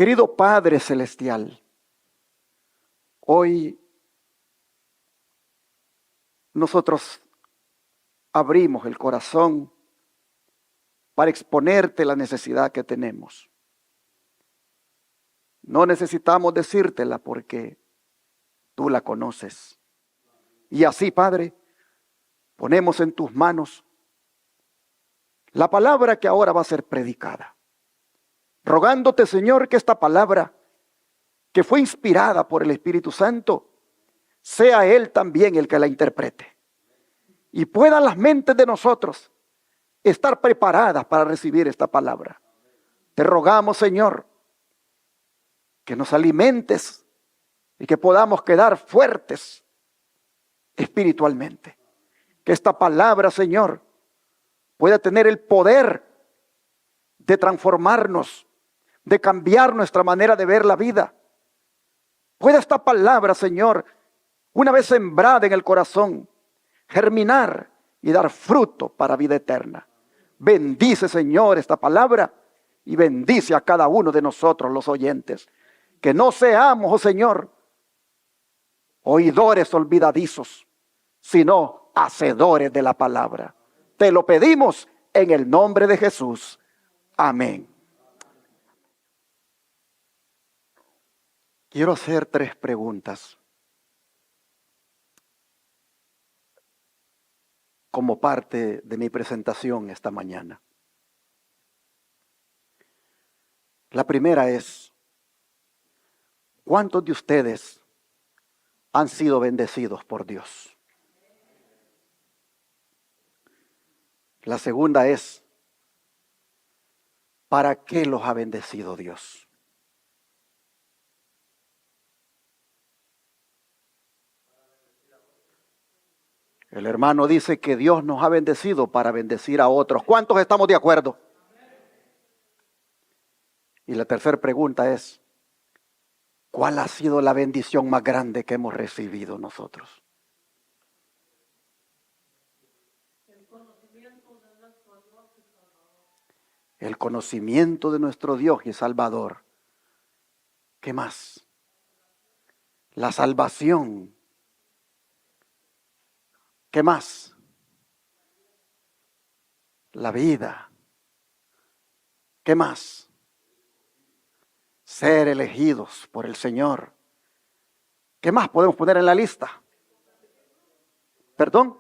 Querido Padre Celestial, hoy nosotros abrimos el corazón para exponerte la necesidad que tenemos. No necesitamos decírtela porque tú la conoces. Y así, Padre, ponemos en tus manos la palabra que ahora va a ser predicada. Rogándote, Señor, que esta palabra, que fue inspirada por el Espíritu Santo, sea Él también el que la interprete. Y puedan las mentes de nosotros estar preparadas para recibir esta palabra. Te rogamos, Señor, que nos alimentes y que podamos quedar fuertes espiritualmente. Que esta palabra, Señor, pueda tener el poder de transformarnos, de cambiar nuestra manera de ver la vida. Pueda esta palabra, Señor, una vez sembrada en el corazón, germinar y dar fruto para vida eterna. Bendice, Señor, esta palabra y bendice a cada uno de nosotros, los oyentes. Que no seamos, oh Señor, oidores olvidadizos, sino hacedores de la palabra. Te lo pedimos en el nombre de Jesús. Amén. Quiero hacer 3 preguntas como parte de mi presentación esta mañana. La primera es: ¿cuántos de ustedes han sido bendecidos por Dios? La segunda es: ¿para qué los ha bendecido Dios? El hermano dice que Dios nos ha bendecido para bendecir a otros. ¿Cuántos estamos de acuerdo? Y la tercera pregunta es: ¿cuál ha sido la bendición más grande que hemos recibido nosotros? El conocimiento de nuestro Dios y Salvador. ¿Qué más? La salvación. ¿Qué más? La vida. ¿Qué más? Ser elegidos por el Señor. ¿Qué más podemos poner en la lista? ¿Perdón?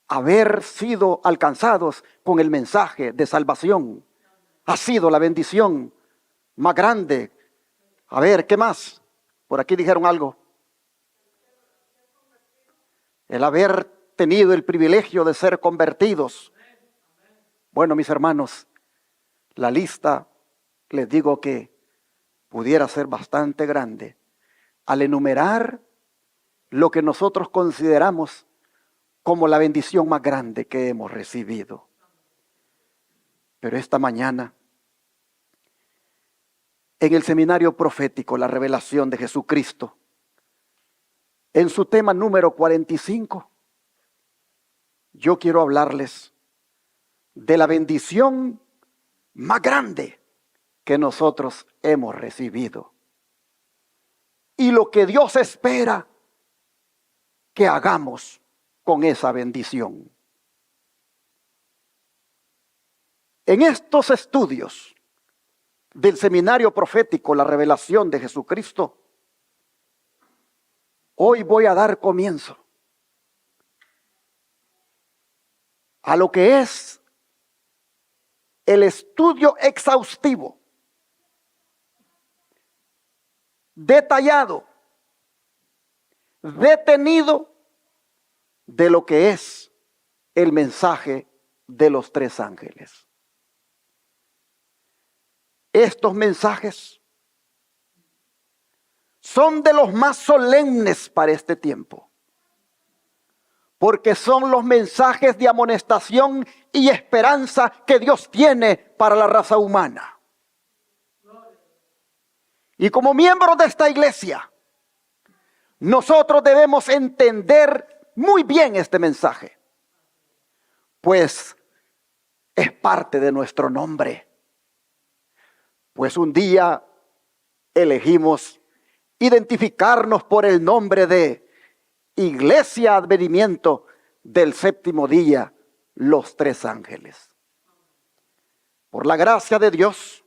Haber sido alcanzados con el mensaje de salvación ha sido la bendición más grande. A ver, ¿qué más? Por aquí dijeron algo. El haber tenido el privilegio de ser convertidos. Bueno, mis hermanos, la lista, les digo que pudiera ser bastante grande al enumerar lo que nosotros consideramos como la bendición más grande que hemos recibido. Pero esta mañana, en el seminario profético, la revelación de Jesucristo, en su tema número 45, yo quiero hablarles de la bendición más grande que nosotros hemos recibido y lo que Dios espera que hagamos con esa bendición. En estos estudios del seminario profético, la revelación de Jesucristo, hoy voy a dar comienzo a lo que es el estudio exhaustivo, detallado, detenido de lo que es el mensaje de los 3 ángeles. Estos mensajes son de los más solemnes para este tiempo, porque son los mensajes de amonestación y esperanza que Dios tiene para la raza humana. Y como miembros de esta iglesia, nosotros debemos entender muy bien este mensaje, pues es parte de nuestro nombre. Pues un día elegimos identificarnos por el nombre de Iglesia Advenimiento del Séptimo Día, los Tres Ángeles. Por la gracia de Dios,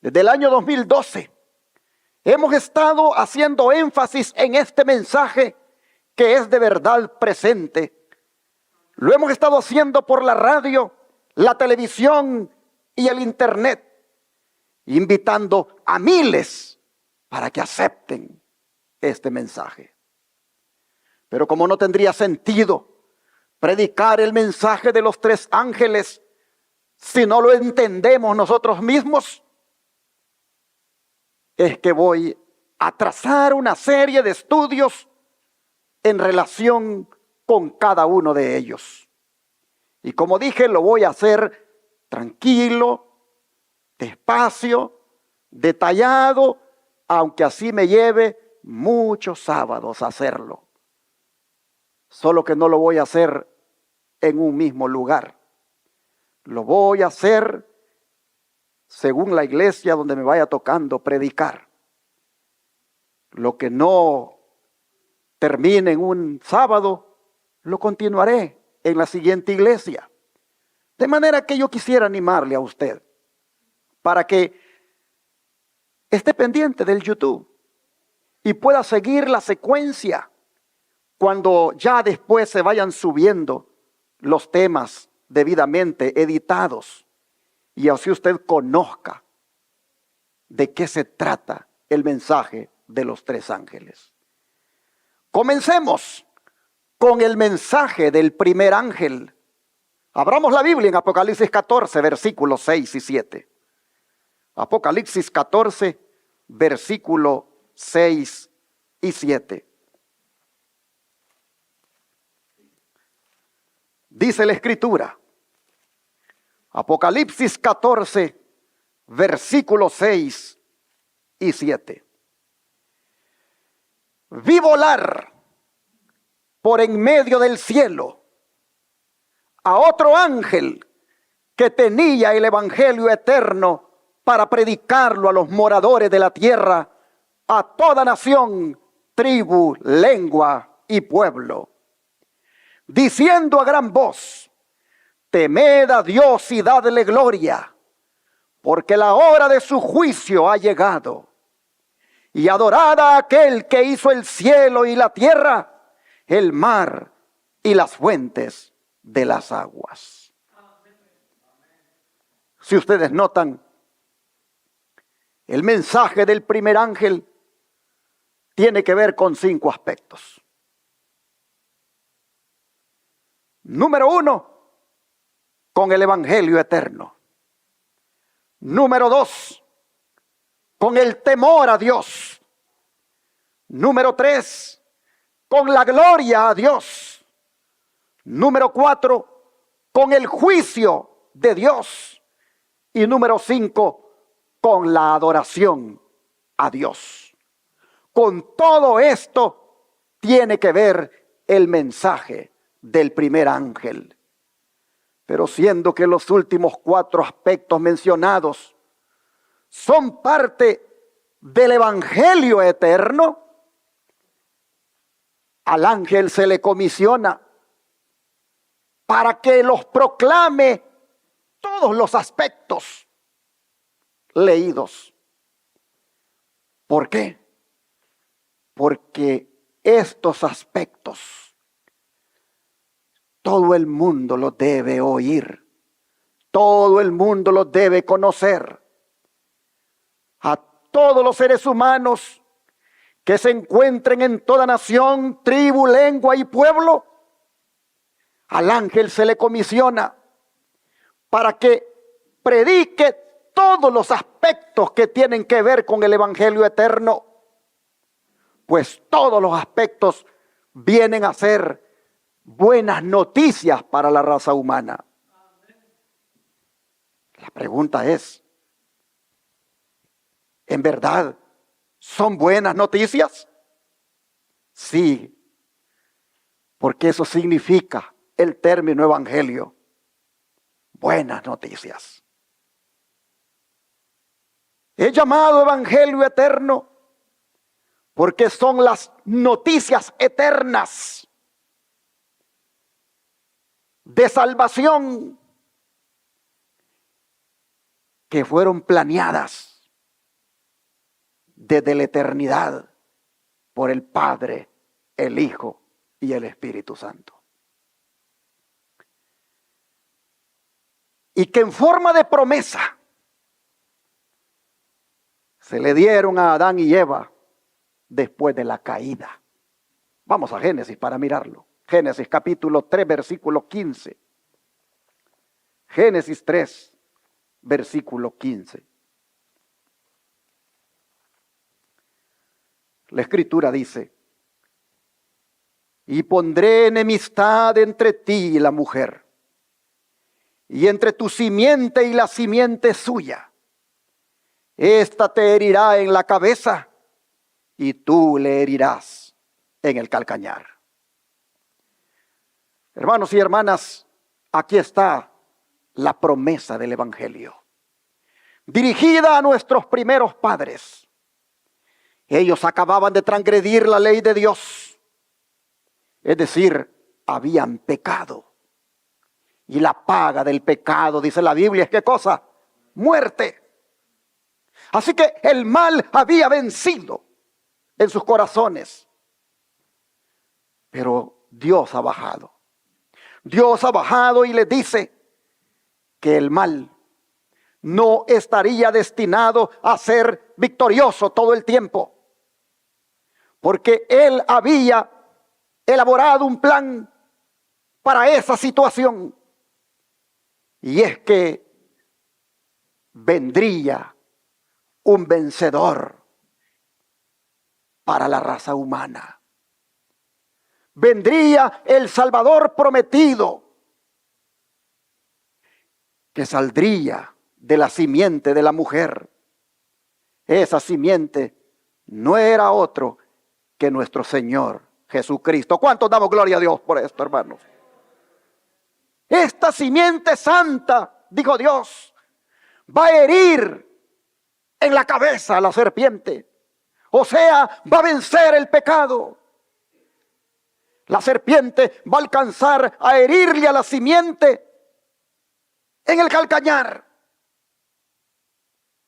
desde el año 2012, hemos estado haciendo énfasis en este mensaje que es de verdad presente. Lo hemos estado haciendo por la radio, la televisión y el internet, invitando a miles para que acepten este mensaje. Pero como no tendría sentido predicar el mensaje de los tres ángeles si no lo entendemos nosotros mismos, es que voy a trazar una serie de estudios en relación con cada uno de ellos. Y como dije, lo voy a hacer tranquilo, despacio, detallado, aunque así me lleve muchos sábados hacerlo. Solo que no lo voy a hacer en un mismo lugar. Lo voy a hacer según la iglesia donde me vaya tocando predicar. Lo que no termine en un sábado, lo continuaré en la siguiente iglesia. De manera que yo quisiera animarle a usted para que esté pendiente del YouTube y pueda seguir la secuencia cuando ya después se vayan subiendo los temas debidamente editados y así usted conozca de qué se trata el mensaje de los tres ángeles. Comencemos con el mensaje del primer ángel. Abramos la Biblia en Apocalipsis 14, versículos 6 y 7. Apocalipsis 14, versículo 6 y 7. Dice la Escritura, Apocalipsis 14, versículos 6 y 7. Vi volar por en medio del cielo a otro ángel que tenía el evangelio eterno para predicarlo a los moradores de la tierra, a toda nación, tribu, lengua y pueblo, diciendo a gran voz: temed a Dios y dadle gloria, porque la hora de su juicio ha llegado. Y adorad a aquel que hizo el cielo y la tierra, el mar y las fuentes de las aguas. Si ustedes notan, el mensaje del primer ángel tiene que ver con 5 aspectos. Número 1, con el evangelio eterno. Número 2, con el temor a Dios. Número 3, con la gloria a Dios. Número 4, con el juicio de Dios. Y número 5, con la adoración a Dios. Con todo esto tiene que ver el mensaje del primer ángel. Pero siendo que los últimos 4 aspectos mencionados son parte del evangelio eterno, al ángel se le comisiona para que los proclame todos los aspectos leídos. ¿Por qué? Porque estos aspectos todo el mundo los debe oír, todo el mundo los debe conocer. A todos los seres humanos que se encuentren en toda nación, tribu, lengua y pueblo, al ángel se le comisiona para que predique todos los aspectos que tienen que ver con el evangelio eterno, pues todos los aspectos vienen a ser buenas noticias para la raza humana. La pregunta es, ¿en verdad son buenas noticias? Sí, porque eso significa el término evangelio, buenas noticias. He llamado evangelio eterno porque son las noticias eternas de salvación que fueron planeadas desde la eternidad por el Padre, el Hijo y el Espíritu Santo. Y que en forma de promesa se le dieron a Adán y Eva después de la caída. Vamos a Génesis para mirarlo. Génesis capítulo 3, versículo 15. Génesis 3, versículo 15. La Escritura dice: y pondré enemistad entre ti y la mujer, y entre tu simiente y la simiente suya. Esta te herirá en la cabeza, y tú le herirás en el calcañar. Hermanos y hermanas, aquí está la promesa del Evangelio, dirigida a nuestros primeros padres. Ellos acababan de transgredir la ley de Dios, es decir, habían pecado. Y la paga del pecado, dice la Biblia, es ¿qué cosa? Muerte. Así que el mal había vencido en sus corazones. Pero Dios ha bajado. Dios ha bajado y les dice que el mal no estaría destinado a ser victorioso todo el tiempo. Porque Él había elaborado un plan para esa situación. Y es que vendría un vencedor para la raza humana. Vendría el Salvador prometido, que saldría de la simiente de la mujer. Esa simiente no era otro que nuestro Señor Jesucristo. ¿Cuántos damos gloria a Dios por esto, hermanos? Esta simiente santa, dijo Dios, va a herir en la cabeza a la serpiente. O sea, va a vencer el pecado. La serpiente va a alcanzar a herirle a la simiente en el calcañar.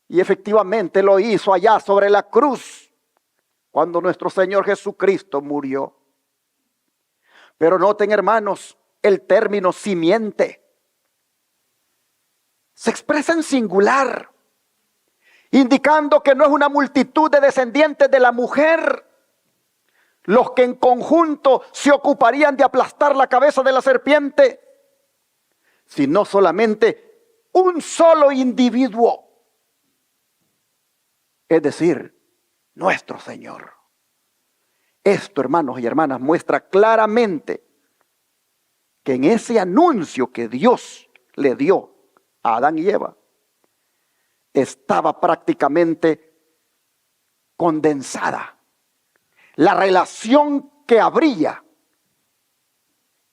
Y efectivamente lo hizo allá sobre la cruz, cuando nuestro Señor Jesucristo murió. Pero noten, hermanos, el término simiente se expresa en singular, indicando que no es una multitud de descendientes de la mujer los que en conjunto se ocuparían de aplastar la cabeza de la serpiente, sino solamente un solo individuo, es decir, nuestro Señor. Esto, hermanos y hermanas, muestra claramente que en ese anuncio que Dios le dio a Adán y Eva, estaba prácticamente condensada la relación que habría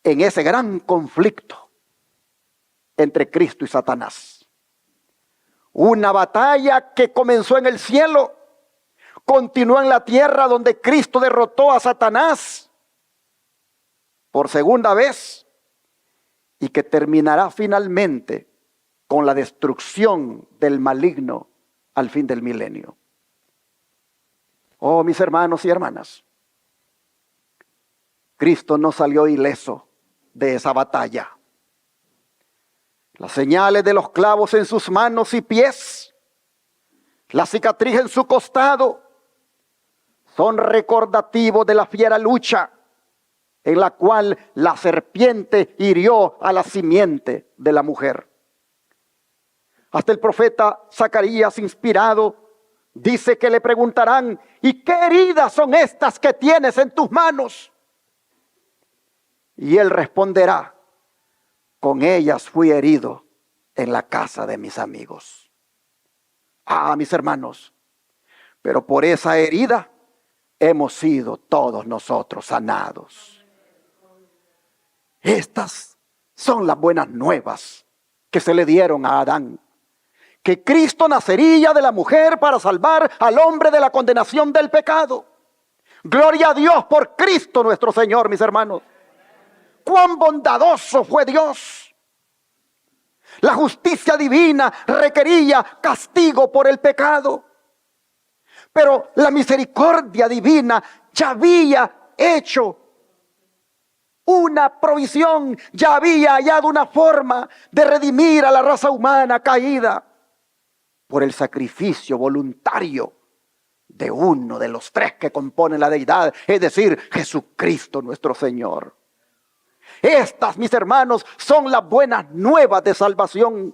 en ese gran conflicto entre Cristo y Satanás. Una batalla que comenzó en el cielo, continuó en la tierra, donde Cristo derrotó a Satanás por segunda vez, y que terminará finalmente con la destrucción del maligno al fin del milenio. Oh, mis hermanos y hermanas, Cristo no salió ileso de esa batalla. Las señales de los clavos en sus manos y pies, la cicatriz en su costado, son recordativos de la fiera lucha en la cual la serpiente hirió a la simiente de la mujer. Hasta el profeta Zacarías, inspirado, dice que le preguntarán: ¿y qué heridas son estas que tienes en tus manos? Y él responderá: con ellas fui herido en la casa de mis amigos. Ah, mis hermanos, pero por esa herida hemos sido todos nosotros sanados. Estas son las buenas nuevas que se le dieron a Adán, que Cristo nacería de la mujer para salvar al hombre de la condenación del pecado. Gloria a Dios por Cristo nuestro Señor, mis hermanos. Cuán bondadoso fue Dios. La justicia divina requería castigo por el pecado, pero la misericordia divina ya había hecho una provisión, ya había hallado una forma de redimir a la raza humana caída por el sacrificio voluntario de uno de los tres que componen la deidad, es decir, Jesucristo nuestro Señor. Estas, mis hermanos, son las buenas nuevas de salvación.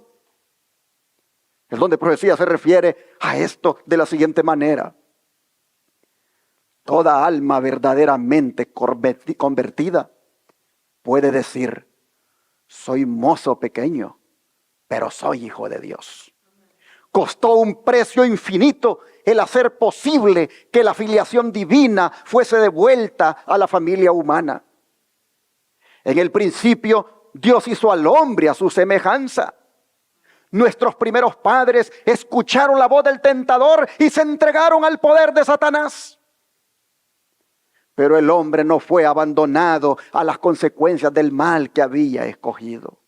El don de profecía se refiere a esto de la siguiente manera: toda alma verdaderamente convertida puede decir: soy mozo pequeño, pero soy hijo de Dios. Costó un precio infinito el hacer posible que la filiación divina fuese devuelta a la familia humana. En el principio, Dios hizo al hombre a su semejanza. Nuestros primeros padres escucharon la voz del tentador y se entregaron al poder de Satanás. Pero el hombre no fue abandonado a las consecuencias del mal que había escogido.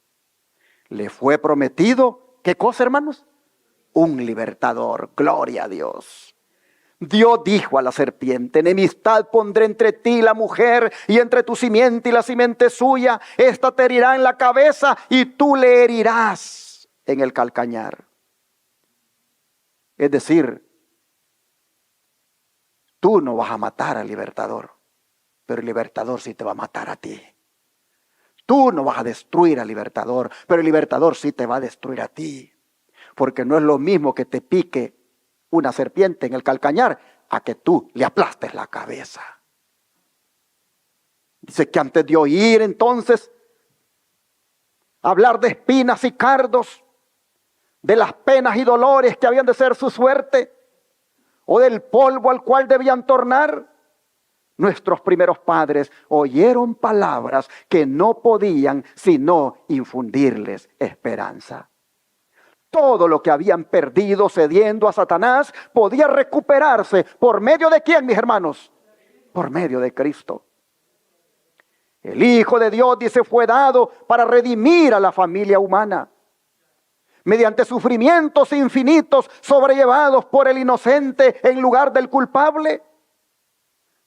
Le fue prometido, ¿qué cosa, hermanos? Un libertador. Gloria a Dios. Dios dijo a la serpiente: enemistad pondré entre ti y la mujer, y entre tu simiente y la simiente suya. Esta te herirá en la cabeza y tú le herirás en el calcañar. Es decir, tú no vas a matar al libertador, pero el libertador sí te va a matar a ti. Tú no vas a destruir al libertador, pero el libertador sí te va a destruir a ti. Porque no es lo mismo que te pique una serpiente en el calcañar a que tú le aplastes la cabeza. Dice que antes de oír entonces hablar de espinas y cardos, de las penas y dolores que habían de ser su suerte, o del polvo al cual debían tornar, nuestros primeros padres oyeron palabras que no podían sino infundirles esperanza. Todo lo que habían perdido cediendo a Satanás podía recuperarse. ¿Por medio de quién, mis hermanos? Por medio de Cristo. El Hijo de Dios, dice, fue dado para redimir a la familia humana. Mediante sufrimientos infinitos sobrellevados por el inocente en lugar del culpable,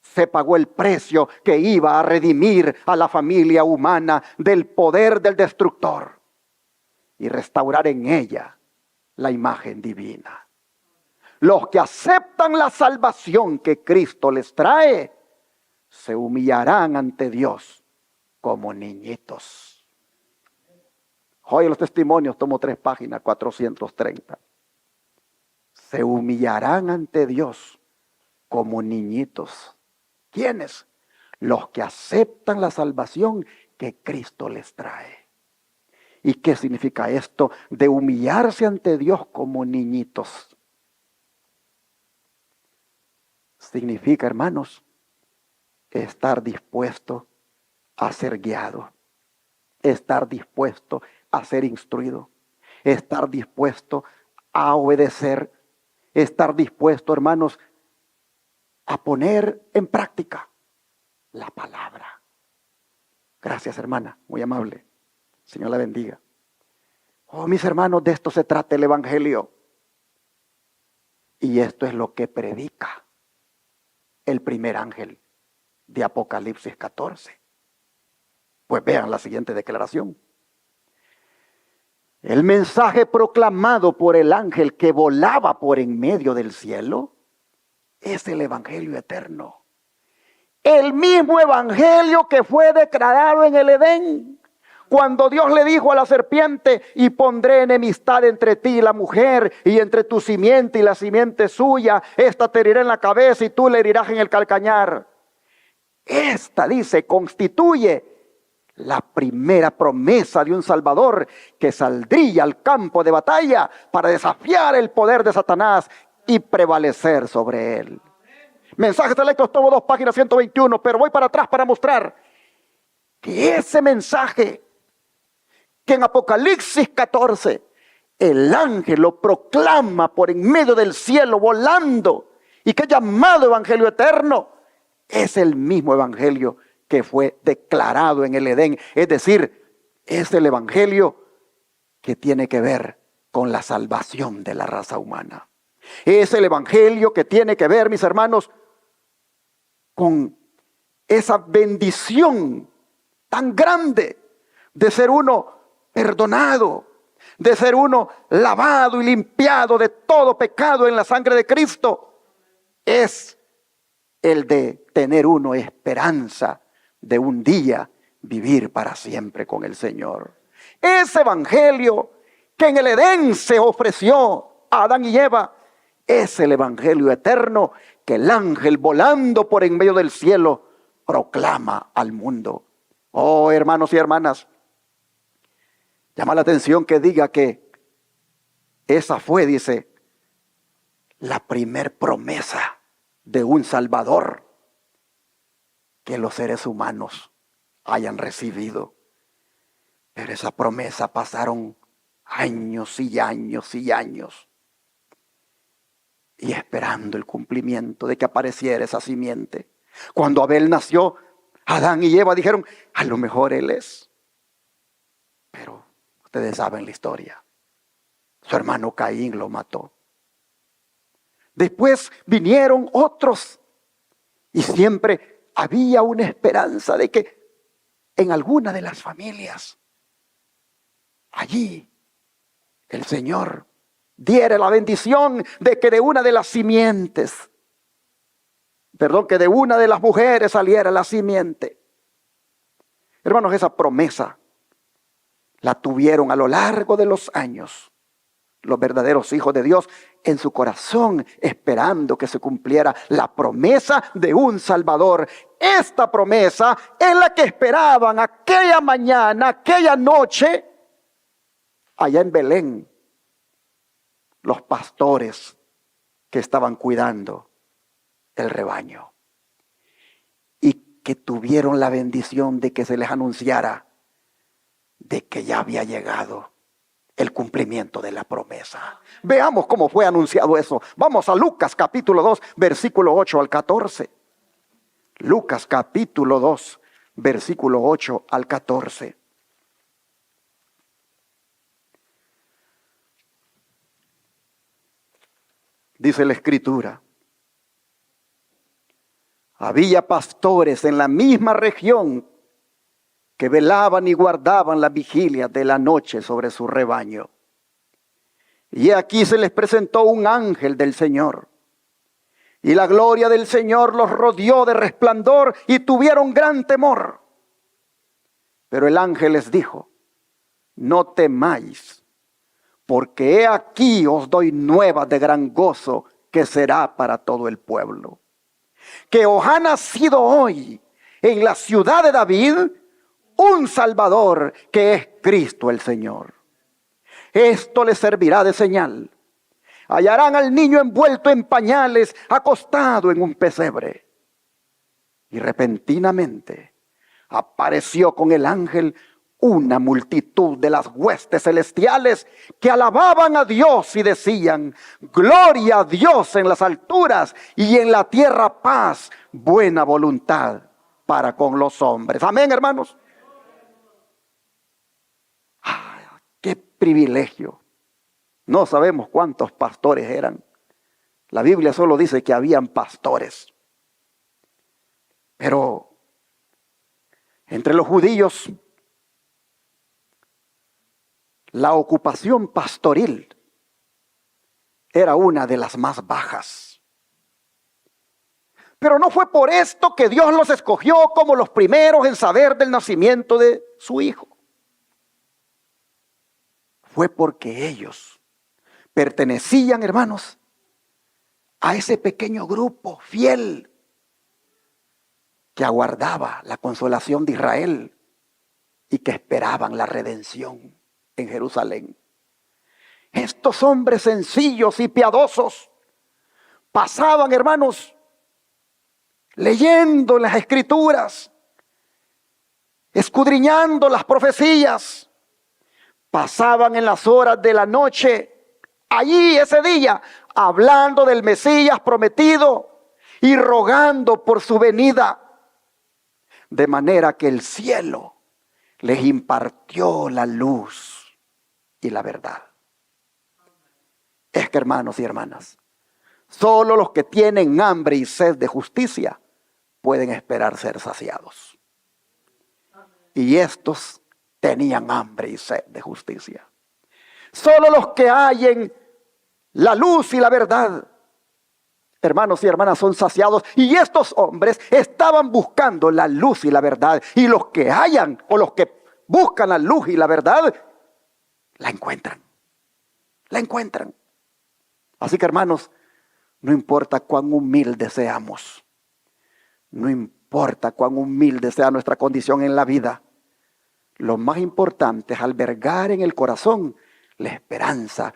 se pagó el precio que iba a redimir a la familia humana del poder del destructor y restaurar en ella la imagen divina. Los que aceptan la salvación que Cristo les trae, se humillarán ante Dios como niñitos. Oye los testimonios, tomo 3 páginas, 430. Se humillarán ante Dios como niñitos. ¿Quiénes? Los que aceptan la salvación que Cristo les trae. ¿Y qué significa esto de humillarse ante Dios como niñitos? Significa, hermanos, estar dispuesto a ser guiado, estar dispuesto a ser instruido, estar dispuesto a obedecer, estar dispuesto, hermanos, a poner en práctica la palabra. Gracias, hermana, muy amable. Señor la bendiga. Oh, mis hermanos, de esto se trata el Evangelio. Y esto es lo que predica el primer ángel de Apocalipsis 14. Pues vean la siguiente declaración. El mensaje proclamado por el ángel que volaba por en medio del cielo es el Evangelio eterno. El mismo Evangelio que fue declarado en el Edén. Cuando Dios le dijo a la serpiente: y pondré enemistad entre ti y la mujer, y entre tu simiente y la simiente suya, esta te herirá en la cabeza y tú le herirás en el calcañar. Esta, dice, constituye la primera promesa de un Salvador que saldría al campo de batalla para desafiar el poder de Satanás y prevalecer sobre él. Mensajes selectos, tomo 2 páginas 121, pero voy para atrás para mostrar que ese mensaje que en Apocalipsis 14 el ángel lo proclama por en medio del cielo volando, y que llamado evangelio eterno es el mismo evangelio que fue declarado en el Edén. Es decir, es el evangelio que tiene que ver con la salvación de la raza humana. Es el evangelio que tiene que ver, mis hermanos, con esa bendición tan grande de ser uno perdonado, de ser uno lavado y limpiado de todo pecado en la sangre de Cristo. Es el de tener uno esperanza de un día vivir para siempre con el Señor. Ese evangelio que en el Edén se ofreció a Adán y Eva es el evangelio eterno que el ángel volando por en medio del cielo proclama al mundo. Oh, hermanos y hermanas, llama la atención que diga que esa fue, dice, la primer promesa de un Salvador que los seres humanos hayan recibido. Pero esa promesa pasaron años y años y años, y esperando el cumplimiento de que apareciera esa simiente. Cuando Abel nació, Adán y Eva dijeron, a lo mejor él es. Pero ustedes saben la historia. Su hermano Caín lo mató. Después vinieron otros, y siempre había una esperanza de que en alguna de las familias, allí, el Señor diera la bendición de que de una de las simientes, que de una de las mujeres saliera la simiente. Hermanos, esa promesa la tuvieron a lo largo de los años los verdaderos hijos de Dios en su corazón, esperando que se cumpliera la promesa de un Salvador. Esta promesa es la que esperaban aquella mañana, aquella noche, allá en Belén, los pastores que estaban cuidando el rebaño, y que tuvieron la bendición de que se les anunciara de que ya había llegado el cumplimiento de la promesa. Veamos cómo fue anunciado eso. Vamos a Lucas capítulo 2, versículo 8 al 14. Lucas capítulo 2, versículo 8 al 14. Dice la Escritura: había pastores en la misma región que velaban y guardaban la vigilia de la noche sobre su rebaño. Y aquí se les presentó un ángel del Señor, y la gloria del Señor los rodeó de resplandor, y tuvieron gran temor. Pero el ángel les dijo: no temáis, porque he aquí os doy nuevas de gran gozo, que será para todo el pueblo. Que os ha nacido hoy en la ciudad de David un Salvador, que es Cristo el Señor. Esto les servirá de señal. Hallarán al niño envuelto en pañales, acostado en un pesebre. Y repentinamente apareció con el ángel una multitud de las huestes celestiales que alababan a Dios y decían: gloria a Dios en las alturas, y en la tierra paz, buena voluntad para con los hombres. Amén, hermanos. ¡Qué privilegio! No sabemos cuántos pastores eran. La Biblia solo dice que habían pastores. Pero entre los judíos, la ocupación pastoril era una de las más bajas. Pero no fue por esto que Dios los escogió como los primeros en saber del nacimiento de su hijo. Fue porque ellos pertenecían, hermanos, a ese pequeño grupo fiel que aguardaba la consolación de Israel y que esperaban la redención en Jerusalén. Estos hombres sencillos y piadosos pasaban, hermanos, leyendo las Escrituras, escudriñando las profecías, pasaban en las horas de la noche, allí ese día, hablando del Mesías prometido y rogando por su venida. De manera que el cielo les impartió la luz y la verdad. Es que, hermanos y hermanas, solo los que tienen hambre y sed de justicia pueden esperar ser saciados. Y estos tenían hambre y sed de justicia. Solo los que hallen la luz y la verdad, hermanos y hermanas, son saciados. Y estos hombres estaban buscando la luz y la verdad. Y los que hallan o los que buscan la luz y la verdad, la encuentran. La encuentran. Así que, hermanos, no importa cuán humildes seamos, no importa cuán humilde sea nuestra condición en la vida, lo más importante es albergar en el corazón la esperanza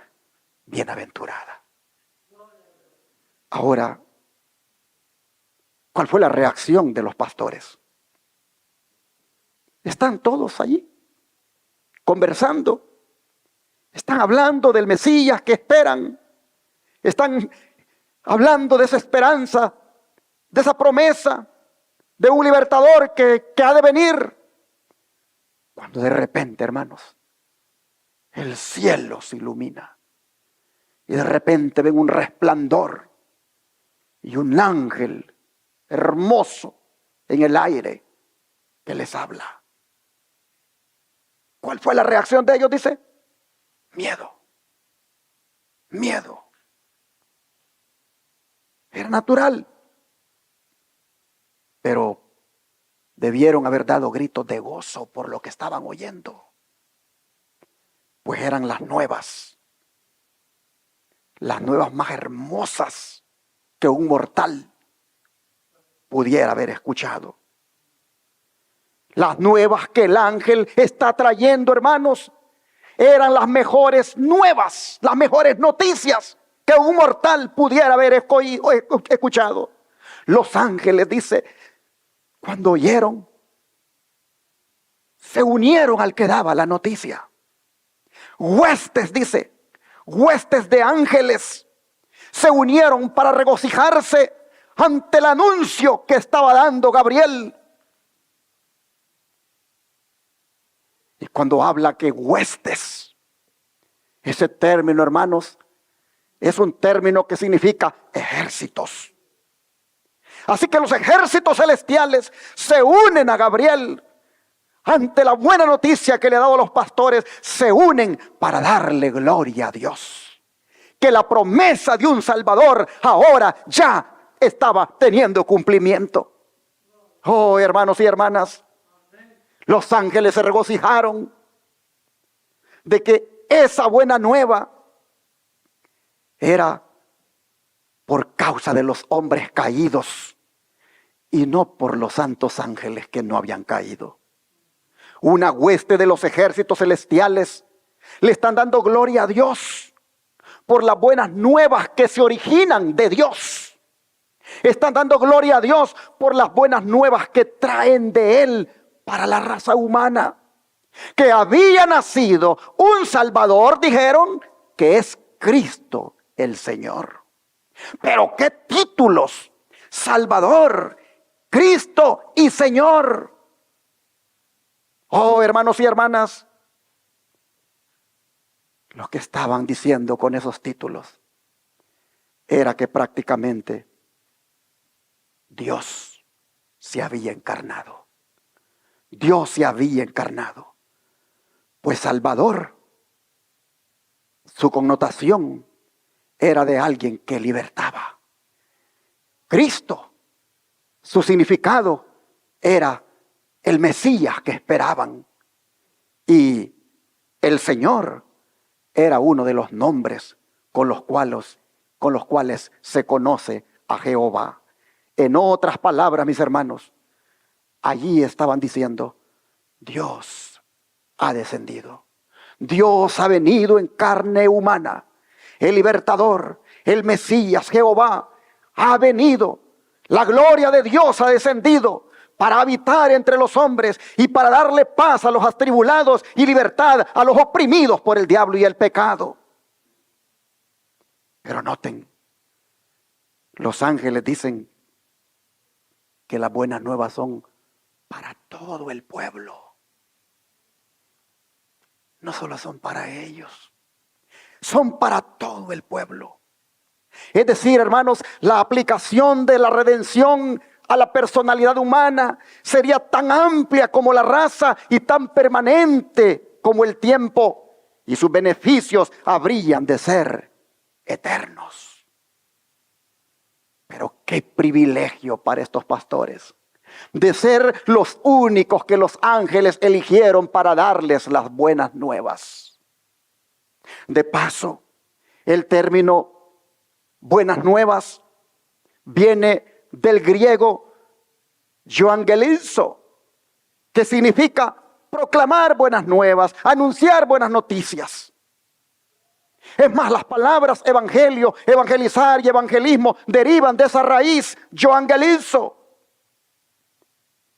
bienaventurada. Ahora, ¿cuál fue la reacción de los pastores? Están todos allí, conversando, están hablando del Mesías que esperan. Están hablando de esa esperanza, de esa promesa, de un libertador que ha de venir. Cuando de repente, hermanos, el cielo se ilumina y de repente ven un resplandor y un ángel hermoso en el aire que les habla. ¿Cuál fue la reacción de ellos? Dice, miedo, miedo. Era natural. Pero debieron haber dado gritos de gozo por lo que estaban oyendo. Pues eran las nuevas más hermosas que un mortal pudiera haber escuchado. Las nuevas que el ángel está trayendo, hermanos, eran las mejores nuevas, las mejores noticias que un mortal pudiera haber escuchado. Los ángeles, dice, cuando oyeron, se unieron al que daba la noticia. Huestes, dice, huestes de ángeles se unieron para regocijarse ante el anuncio que estaba dando Gabriel. Y cuando habla que huestes, ese término, hermanos, es un término que significa ejércitos. Así que los ejércitos celestiales se unen a Gabriel ante la buena noticia que le ha dado a los pastores. Se unen para darle gloria a Dios. Que la promesa de un Salvador ahora ya estaba teniendo cumplimiento. Oh, hermanos y hermanas, los ángeles se regocijaron de que esa buena nueva era por causa de los hombres caídos y no por los santos ángeles que no habían caído. Una hueste de los ejércitos celestiales le están dando gloria a Dios por las buenas nuevas que se originan de Dios. Están dando gloria a Dios por las buenas nuevas que traen de Él para la raza humana. Que había nacido un Salvador, dijeron, que es Cristo el Señor. Pero qué títulos: Salvador, Cristo y Señor. Oh, hermanos y hermanas, lo que estaban diciendo con esos títulos era que prácticamente Dios se había encarnado. Dios se había encarnado. Pues Salvador, su connotación era de alguien que libertaba. Cristo, su significado era el Mesías que esperaban. Y el Señor era uno de los nombres con los cuales se conoce a Jehová. En otras palabras, mis hermanos, allí estaban diciendo: Dios ha descendido. Dios ha venido en carne humana. El libertador, el Mesías, Jehová, ha venido. La gloria de Dios ha descendido para habitar entre los hombres y para darle paz a los atribulados y libertad a los oprimidos por el diablo y el pecado. Pero noten, los ángeles dicen que las buenas nuevas son para todo el pueblo. No solo son para ellos, son para todo el pueblo. Es decir, hermanos, la aplicación de la redención a la personalidad humana sería tan amplia como la raza y tan permanente como el tiempo, y sus beneficios habrían de ser eternos. Pero qué privilegio para estos pastores de ser los únicos que los ángeles eligieron para darles las buenas nuevas. De paso, el término buenas nuevas viene del griego euangelizo, que significa proclamar buenas nuevas, anunciar buenas noticias. Es más, las palabras evangelio, evangelizar y evangelismo derivan de esa raíz, euangelizo.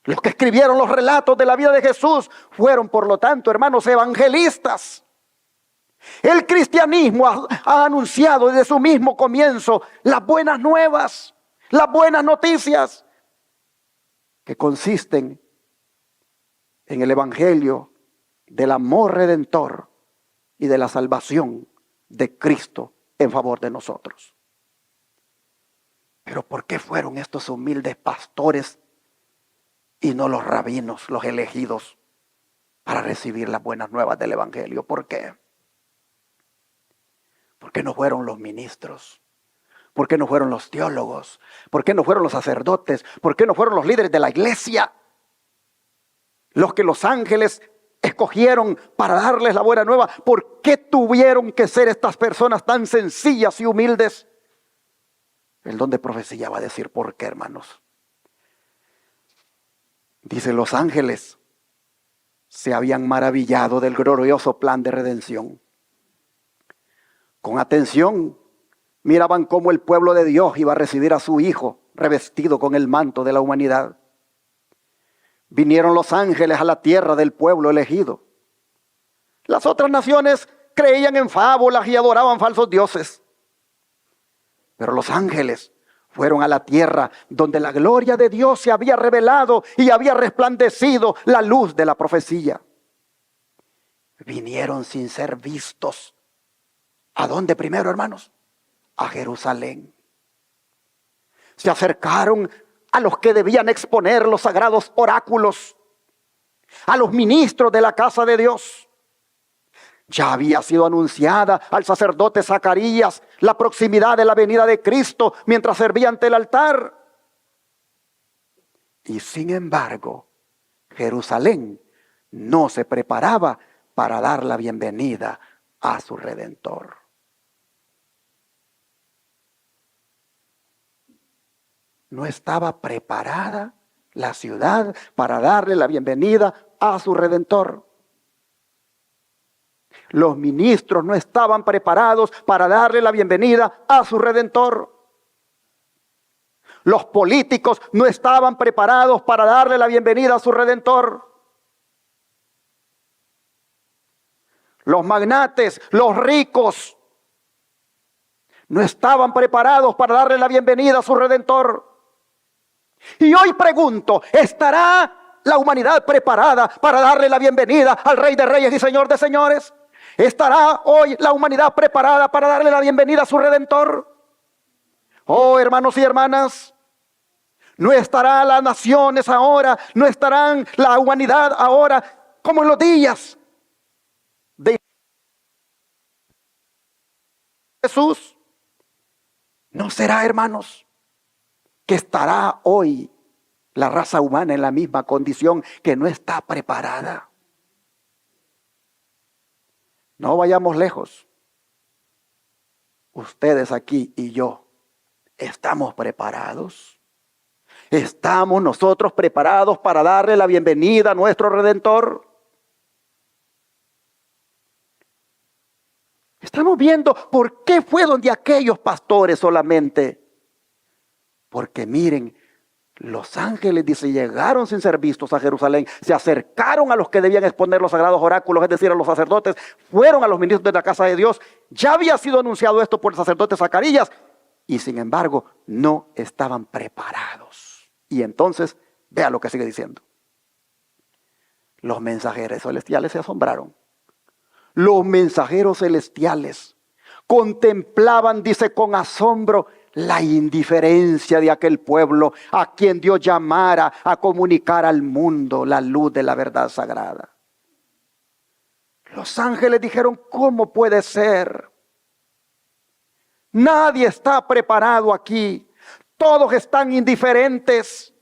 Los que escribieron los relatos de la vida de Jesús fueron, por lo tanto, hermanos, evangelistas. El cristianismo ha anunciado desde su mismo comienzo las buenas nuevas, las buenas noticias, que consisten en el evangelio del amor redentor y de la salvación de Cristo en favor de nosotros. Pero ¿por qué fueron estos humildes pastores y no los rabinos, los elegidos, para recibir las buenas nuevas del evangelio? ¿Por qué? ¿Por qué no fueron los ministros? ¿Por qué no fueron los teólogos? ¿Por qué no fueron los sacerdotes? ¿Por qué no fueron los líderes de la iglesia los que los ángeles escogieron para darles la buena nueva? ¿Por qué tuvieron que ser estas personas tan sencillas y humildes? El don de profecía va a decir por qué, hermanos. Dice, los ángeles se habían maravillado del glorioso plan de redención. Con atención miraban cómo el pueblo de Dios iba a recibir a su Hijo revestido con el manto de la humanidad. Vinieron los ángeles a la tierra del pueblo elegido. Las otras naciones creían en fábulas y adoraban falsos dioses. Pero los ángeles fueron a la tierra donde la gloria de Dios se había revelado y había resplandecido la luz de la profecía. Vinieron sin ser vistos. ¿A dónde primero, hermanos? A Jerusalén. Se acercaron a los que debían exponer los sagrados oráculos, a los ministros de la casa de Dios. Ya había sido anunciada al sacerdote Zacarías la proximidad de la venida de Cristo mientras servía ante el altar. Y sin embargo, Jerusalén no se preparaba para dar la bienvenida a su Redentor. No estaba preparada la ciudad para darle la bienvenida a su Redentor. Los ministros no estaban preparados para darle la bienvenida a su Redentor. Los políticos no estaban preparados para darle la bienvenida a su Redentor. Los magnates, los ricos, no estaban preparados para darle la bienvenida a su Redentor. Y hoy pregunto, ¿estará la humanidad preparada para darle la bienvenida al Rey de Reyes y Señor de Señores? ¿Estará hoy la humanidad preparada para darle la bienvenida a su Redentor? Oh, hermanos y hermanas, no estarán las naciones ahora, no estarán la humanidad ahora como en los días de Jesús. ¿No será, hermanos, que estará hoy la raza humana en la misma condición, que no está preparada? No vayamos lejos. Ustedes aquí y yo, ¿estamos preparados? ¿Estamos nosotros preparados para darle la bienvenida a nuestro Redentor? Estamos viendo por qué fue donde aquellos pastores solamente. Porque miren, Los ángeles, dice, llegaron sin ser vistos a Jerusalén, se acercaron a los que debían exponer los sagrados oráculos, es decir, a los sacerdotes, fueron a los ministros de la casa de Dios. Ya había sido anunciado esto por el sacerdote Zacarías, y sin embargo no estaban preparados. Y entonces, vea lo que sigue diciendo. Los mensajeros celestiales se asombraron. Los mensajeros celestiales contemplaban, dice, con asombro la indiferencia de aquel pueblo a quien Dios llamara a comunicar al mundo la luz de la verdad sagrada. Los ángeles dijeron, ¿cómo puede ser? Nadie está preparado aquí. Todos están indiferentes.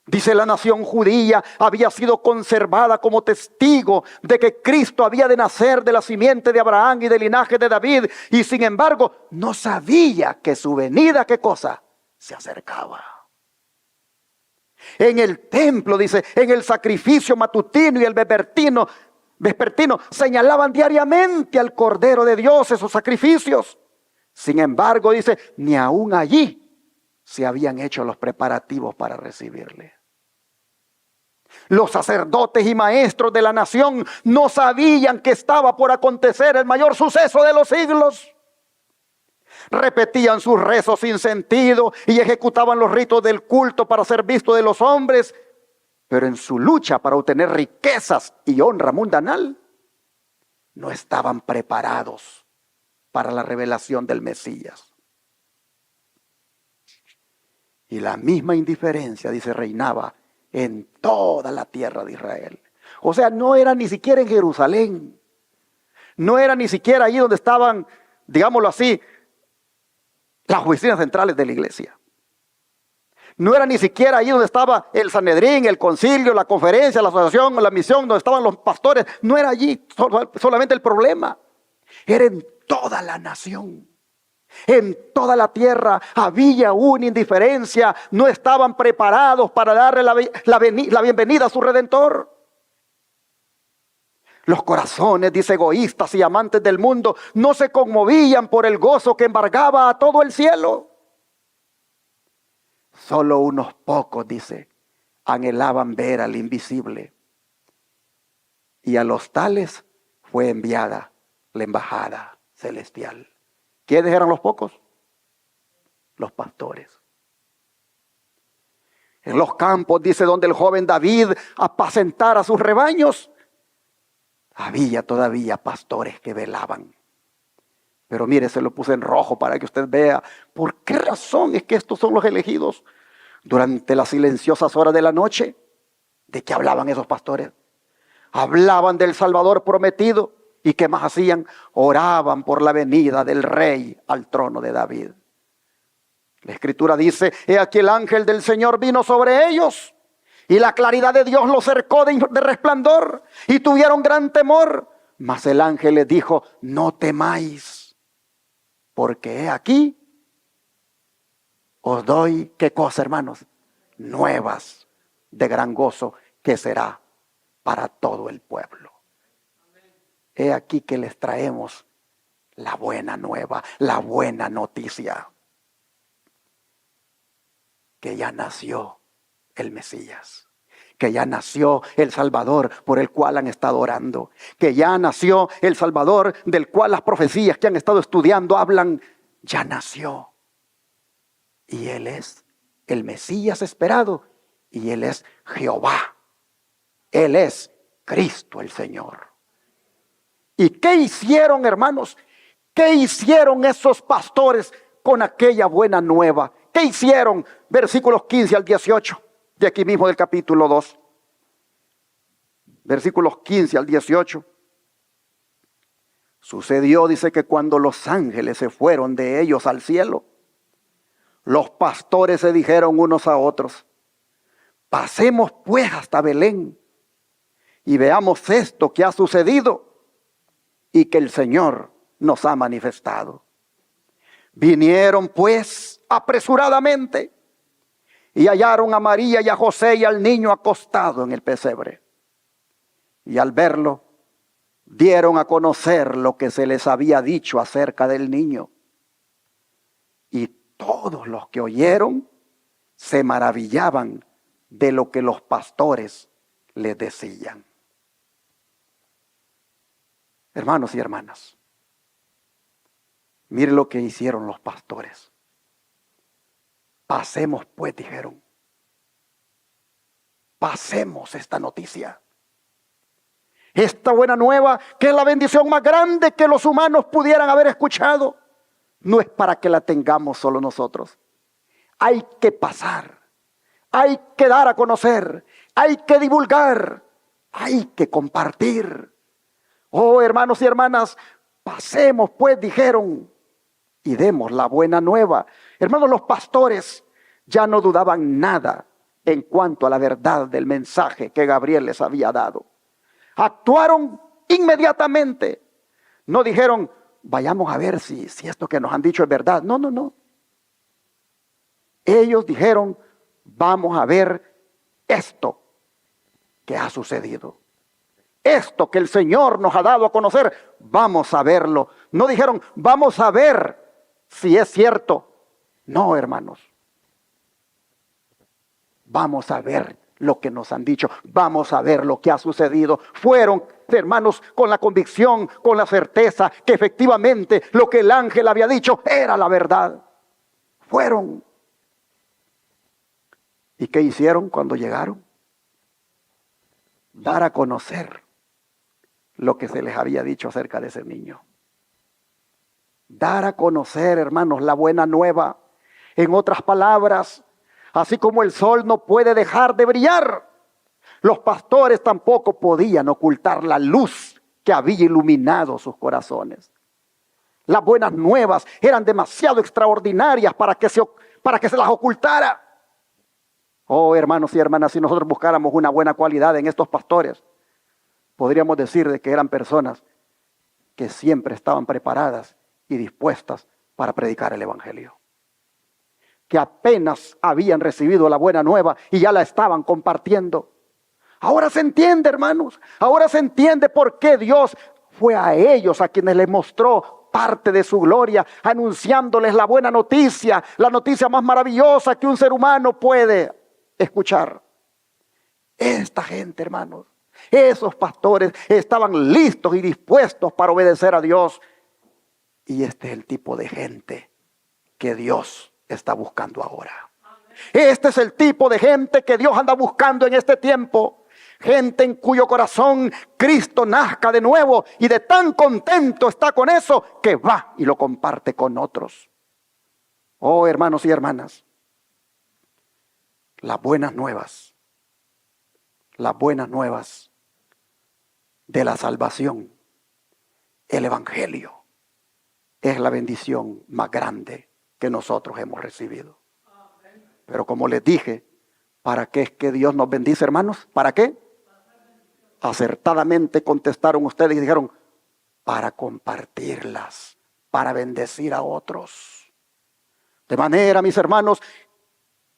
Dice, la nación judía había sido conservada como testigo de que Cristo había de nacer de la simiente de Abraham y del linaje de David. Y sin embargo, no sabía que su venida, ¿qué cosa? Se acercaba. En el templo, dice, en el sacrificio matutino y el vespertino, señalaban diariamente al Cordero de Dios esos sacrificios. Sin embargo, dice, ni aún allí se habían hecho los preparativos para recibirle. Los sacerdotes y maestros de la nación no sabían que estaba por acontecer el mayor suceso de los siglos. Repetían sus rezos sin sentido y ejecutaban los ritos del culto para ser vistos de los hombres, pero en su lucha para obtener riquezas y honra mundanal, no estaban preparados para la revelación del Mesías. Y la misma indiferencia, dice, reinaba en toda la tierra de Israel. O sea, no era ni siquiera en Jerusalén. No era ni siquiera allí donde estaban, digámoslo así, las oficinas centrales de la iglesia. No era ni siquiera allí donde estaba el Sanedrín, el concilio, la conferencia, la asociación, la misión, donde estaban los pastores. No era allí solamente el problema. Era en toda la nación. En toda la tierra había una indiferencia. No estaban preparados para darle la bienvenida a su Redentor. Los corazones, dice, egoístas y amantes del mundo no se conmovían por el gozo que embargaba a todo el cielo. Solo unos pocos, dice, anhelaban ver al invisible. Y a los tales fue enviada la embajada celestial. ¿Quiénes eran los pocos? Los pastores. En los campos, dice, donde el joven David apacentara sus rebaños, había todavía pastores que velaban. Pero mire, se lo puse en rojo para que usted vea por qué razón es que estos son los elegidos. Durante las silenciosas horas de la noche, ¿de qué hablaban esos pastores? Hablaban del Salvador prometido. ¿Y qué más hacían? Oraban por la venida del rey al trono de David. La Escritura dice, he aquí el ángel del Señor vino sobre ellos, y la claridad de Dios los cercó de resplandor, y tuvieron gran temor. Mas el ángel les dijo, no temáis, porque he aquí, os doy, ¿qué cosa, hermanos? Nuevas de gran gozo, que será para todo el pueblo. He aquí que les traemos la buena nueva, la buena noticia. Que ya nació el Mesías. Que ya nació el Salvador por el cual han estado orando. Que ya nació el Salvador del cual las profecías que han estado estudiando hablan. Ya nació. Y Él es el Mesías esperado. Y Él es Jehová. Él es Cristo el Señor. ¿Y qué hicieron, hermanos? ¿Qué hicieron esos pastores con aquella buena nueva? ¿Qué hicieron? Versículos 15 al 18, de aquí mismo del capítulo 2. Versículos 15 al 18. Sucedió, dice, que cuando los ángeles se fueron de ellos al cielo, los pastores se dijeron unos a otros, pasemos pues hasta Belén y veamos esto que ha sucedido y que el Señor nos ha manifestado. Vinieron pues apresuradamente y hallaron a María y a José y al niño acostado en el pesebre. Y al verlo, dieron a conocer lo que se les había dicho acerca del niño. Y Todos los que oyeron se maravillaban de lo que los pastores les decían. Hermanos y hermanas, miren lo que hicieron los pastores. Pasemos pues, dijeron. Pasemos esta noticia. Esta buena nueva, que es la bendición más grande que los humanos pudieran haber escuchado, no es para que la tengamos solo nosotros. Hay que pasar, hay que dar a conocer, hay que divulgar, hay que compartir. Oh, hermanos y hermanas, pasemos pues, dijeron, y demos la buena nueva. Hermanos, los pastores ya no dudaban nada en cuanto a la verdad del mensaje que Gabriel les había dado. Actuaron inmediatamente. No dijeron, vayamos a ver si esto que nos han dicho es verdad. No, no, no. Ellos dijeron, vamos a ver esto que ha sucedido. Esto que el Señor nos ha dado a conocer, vamos a verlo. No dijeron, vamos a ver si es cierto. No, hermanos. Vamos a ver lo que nos han dicho. Vamos a ver lo que ha sucedido. Fueron, hermanos, con la convicción, con la certeza que efectivamente lo que el ángel había dicho era la verdad. Fueron. ¿Y qué hicieron cuando llegaron? Dar a conocer lo que se les había dicho acerca de ese niño. Dar a conocer, hermanos, la buena nueva. En otras palabras, así como el sol no puede dejar de brillar, los pastores tampoco podían ocultar la luz que había iluminado sus corazones. Las buenas nuevas eran demasiado extraordinarias para que se las ocultara. Oh, hermanos y hermanas, si nosotros buscáramos una buena cualidad en estos pastores, podríamos decir de que eran personas que siempre estaban preparadas y dispuestas para predicar el evangelio. Que apenas habían recibido la buena nueva y ya la estaban compartiendo. Ahora se entiende, hermanos. Ahora se entiende por qué Dios fue a ellos a quienes les mostró parte de su gloria, anunciándoles la buena noticia, la noticia más maravillosa que un ser humano puede escuchar. Esta gente, hermanos, esos pastores estaban listos y dispuestos para obedecer a Dios. Y este es el tipo de gente que Dios está buscando ahora. Este es el tipo de gente que Dios anda buscando en este tiempo. Gente en cuyo corazón Cristo nazca de nuevo y de tan contento está con eso que va y lo comparte con otros. Oh, hermanos y hermanas, las buenas nuevas de la salvación, el evangelio, es la bendición más grande que nosotros hemos recibido. Pero como les dije, ¿para qué es que Dios nos bendice, hermanos? ¿Para qué? Acertadamente contestaron ustedes y dijeron, para compartirlas, para bendecir a otros. De manera, mis hermanos,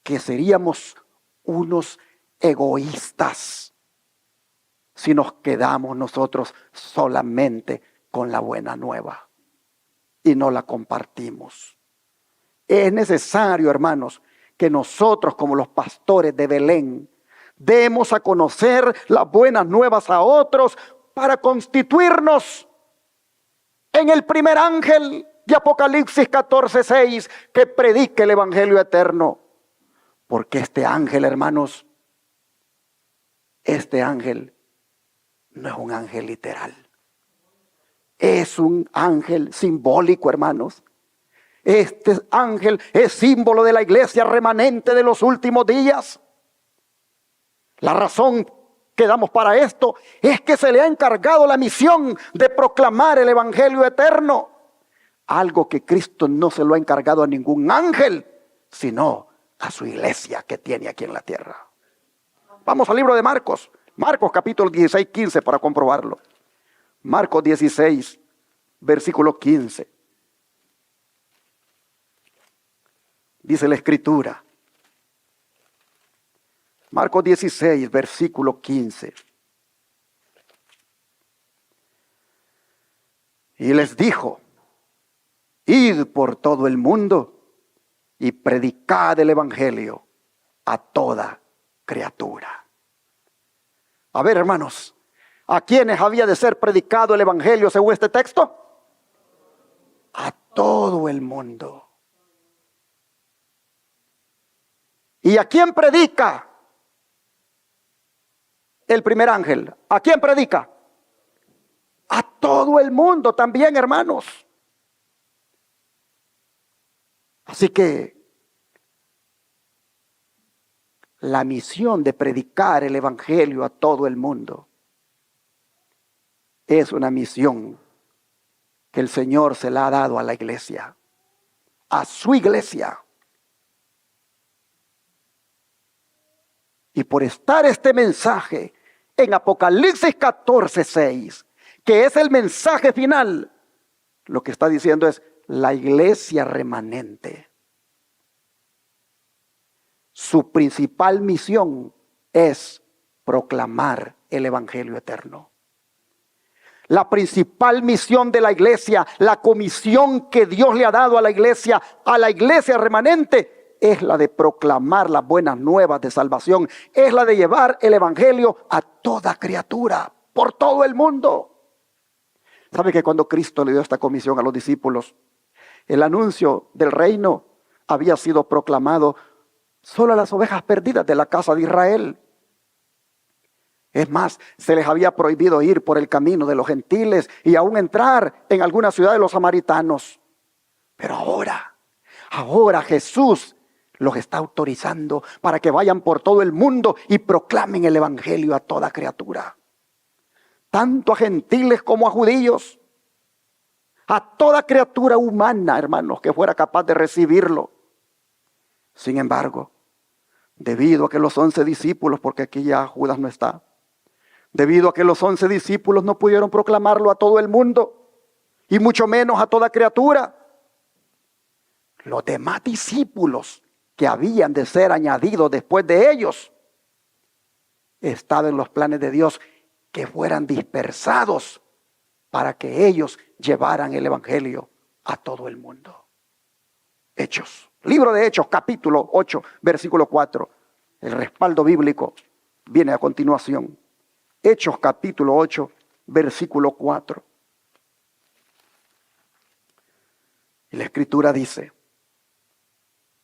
que seríamos unos egoístas si nos quedamos nosotros solamente con la buena nueva y no la compartimos. Es necesario, hermanos, que nosotros como los pastores de Belén demos a conocer las buenas nuevas a otros para constituirnos en el primer ángel de Apocalipsis 14:6 que predique el evangelio eterno. Porque este ángel, hermanos, este ángel no es un ángel literal. Es un ángel simbólico, hermanos. Este ángel es símbolo de la iglesia remanente de los últimos días. La razón que damos para esto es que se le ha encargado la misión de proclamar el evangelio eterno. Algo que Cristo no se lo ha encargado a ningún ángel, sino a su iglesia que tiene aquí en la tierra. Vamos al libro de Marcos. Marcos capítulo 16, 15 para comprobarlo. Marcos 16, versículo 15. Dice la escritura. Marcos 16, versículo 15. Y les dijo, id por todo el mundo y predicad el evangelio a toda criatura. A ver, hermanos, ¿a quiénes había de ser predicado el evangelio según este texto? A todo el mundo. ¿Y a quién predica el primer ángel? ¿A quién predica? A todo el mundo también, hermanos. Así que la misión de predicar el evangelio a todo el mundo es una misión que el Señor se la ha dado a la iglesia, a su iglesia. Y por estar este mensaje en Apocalipsis 14:6, que es el mensaje final, lo que está diciendo es la iglesia remanente. Su principal misión es proclamar el evangelio eterno. La principal misión de la iglesia, la comisión que Dios le ha dado a la iglesia remanente, es la de proclamar las buenas nuevas de salvación. Es la de llevar el evangelio a toda criatura, por todo el mundo. ¿Sabe que cuando Cristo le dio esta comisión a los discípulos, el anuncio del reino había sido proclamado solo a las ovejas perdidas de la casa de Israel? Es más, se les había prohibido ir por el camino de los gentiles y aún entrar en alguna ciudad de los samaritanos. Pero ahora Jesús los está autorizando para que vayan por todo el mundo y proclamen el evangelio a toda criatura. Tanto a gentiles como a judíos. A toda criatura humana, hermanos, que fuera capaz de recibirlo. Sin embargo, debido a que los 11 discípulos, porque aquí ya Judas no está, debido a que los 11 discípulos no pudieron proclamarlo a todo el mundo, y mucho menos a toda criatura, los demás discípulos que habían de ser añadidos después de ellos, estaba en los planes de Dios que fueran dispersados para que ellos llevaran el evangelio a todo el mundo. Hechos, libro de Hechos, capítulo 8, versículo 4. El respaldo bíblico viene a continuación. Hechos capítulo 8, versículo 4. Y la escritura dice: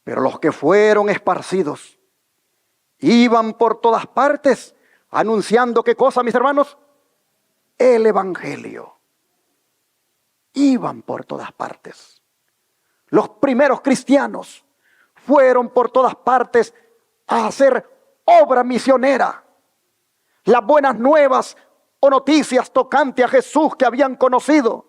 pero los que fueron esparcidos iban por todas partes anunciando, ¿qué cosa, mis hermanos? El evangelio. Iban por todas partes. Los primeros cristianos fueron por todas partes a hacer obra misionera. Las buenas nuevas o noticias tocante a Jesús que habían conocido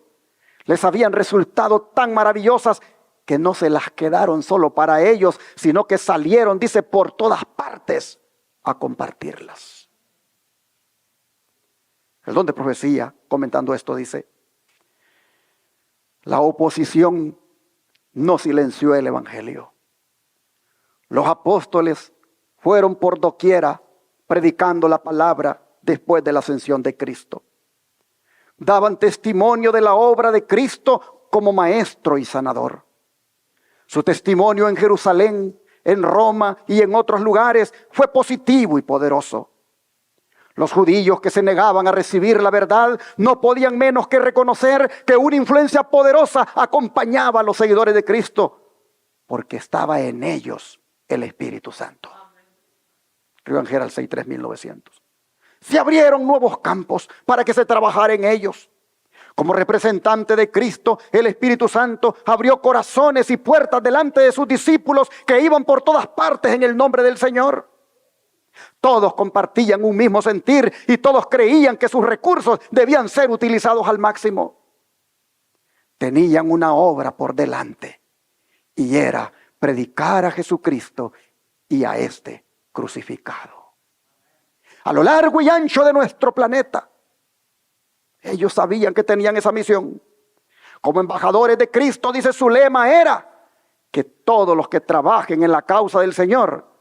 les habían resultado tan maravillosas que no se las quedaron solo para ellos, sino que salieron, dice, por todas partes a compartirlas. El don de profecía, comentando esto, dice: la oposición no silenció el evangelio. Los apóstoles fueron por doquiera predicando la palabra después de la ascensión de Cristo. Daban testimonio de la obra de Cristo como maestro y sanador. Su testimonio en Jerusalén, en Roma y en otros lugares fue positivo y poderoso. Los judíos que se negaban a recibir la verdad no podían menos que reconocer que una influencia poderosa acompañaba a los seguidores de Cristo, porque estaba en ellos el Espíritu Santo. Río Ángel 6:3900. Se abrieron nuevos campos para que se trabajara en ellos. Como representante de Cristo, el Espíritu Santo abrió corazones y puertas delante de sus discípulos que iban por todas partes en el nombre del Señor. Todos compartían un mismo sentir y todos creían que sus recursos debían ser utilizados al máximo. Tenían una obra por delante y era predicar a Jesucristo y a este crucificado. A lo largo y ancho de nuestro planeta, ellos sabían que tenían esa misión. Como embajadores de Cristo, dice, su lema era que todos los que trabajen en la causa del Señor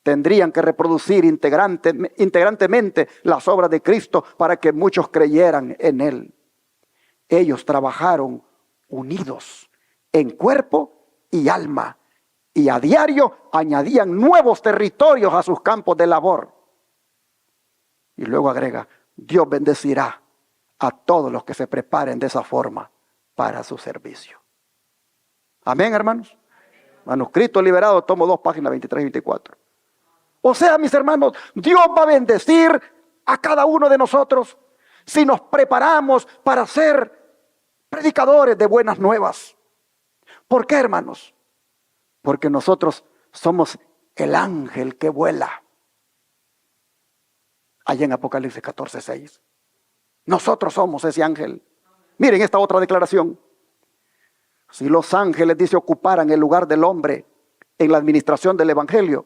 tendrían que reproducir integrantemente las obras de Cristo para que muchos creyeran en Él. Ellos trabajaron unidos en cuerpo y alma y a diario añadían nuevos territorios a sus campos de labor. Y luego agrega, Dios bendecirá a todos los que se preparen de esa forma para su servicio. Amén, hermanos. Manuscrito liberado, tomo 2, páginas 23 y 24. O sea, mis hermanos, Dios va a bendecir a cada uno de nosotros si nos preparamos para ser predicadores de buenas nuevas. ¿Por qué, hermanos? Porque nosotros somos el ángel que vuela. Allá en Apocalipsis 14:6. Nosotros somos ese ángel. Miren esta otra declaración. Si los ángeles, dice, ocuparan el lugar del hombre en la administración del evangelio,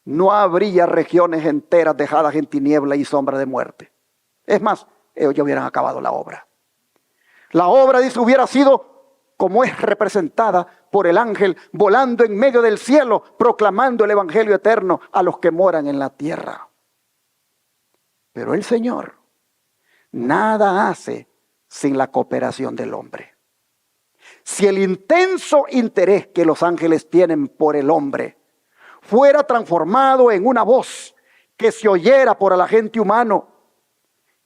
no habría regiones enteras dejadas en tiniebla y sombra de muerte. Es más, ellos ya hubieran acabado la obra. La obra, dice, hubiera sido como es representada por el ángel volando en medio del cielo, proclamando el evangelio eterno a los que moran en la tierra. Pero el Señor nada hace sin la cooperación del hombre. Si el intenso interés que los ángeles tienen por el hombre fuera transformado en una voz que se oyera por el agente humano,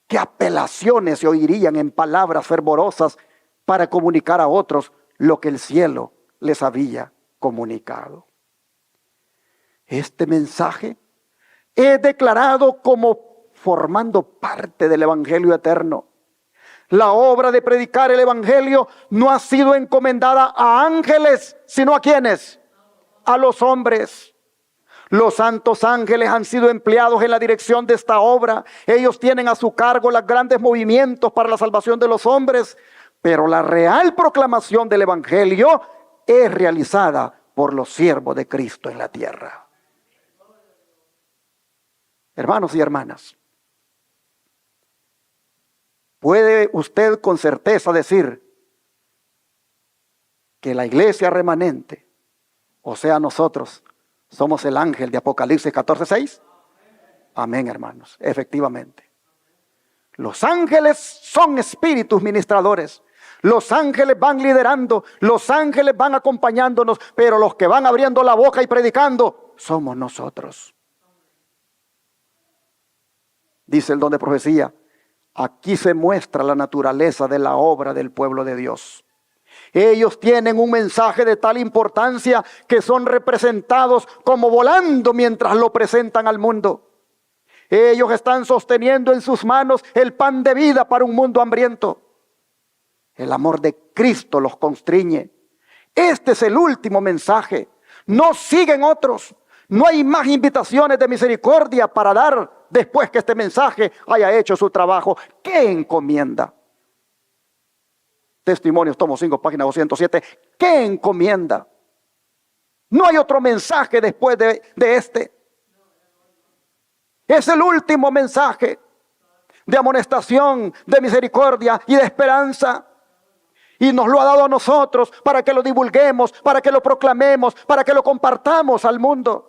¿qué apelaciones se oirían en palabras fervorosas para comunicar a otros lo que el cielo les había comunicado? Este mensaje es declarado como formando parte del evangelio eterno. La obra de predicar el evangelio no ha sido encomendada a ángeles, sino a ¿quiénes? A los hombres. Los santos ángeles han sido empleados en la dirección de esta obra. Ellos tienen a su cargo los grandes movimientos para la salvación de los hombres. Pero la real proclamación del evangelio es realizada por los siervos de Cristo en la tierra. Hermanos y hermanas, ¿puede usted con certeza decir que la iglesia remanente, o sea nosotros, somos el ángel de Apocalipsis 14:6? Amén, hermanos, efectivamente. Los ángeles son espíritus ministradores. Los ángeles van liderando, los ángeles van acompañándonos, pero los que van abriendo la boca y predicando somos nosotros. Dice el don de profecía, aquí se muestra la naturaleza de la obra del pueblo de Dios. Ellos tienen un mensaje de tal importancia que son representados como volando mientras lo presentan al mundo. Ellos están sosteniendo en sus manos el pan de vida para un mundo hambriento. El amor de Cristo los constriñe. Este es el último mensaje. No siguen otros. No hay más invitaciones de misericordia para dar después que este mensaje haya hecho su trabajo. ¿Qué encomienda? Testimonios, tomo 5, página 207. ¿Qué encomienda? No hay otro mensaje después de este. Es el último mensaje de amonestación, de misericordia y de esperanza. Y nos lo ha dado a nosotros para que lo divulguemos, para que lo proclamemos, para que lo compartamos al mundo.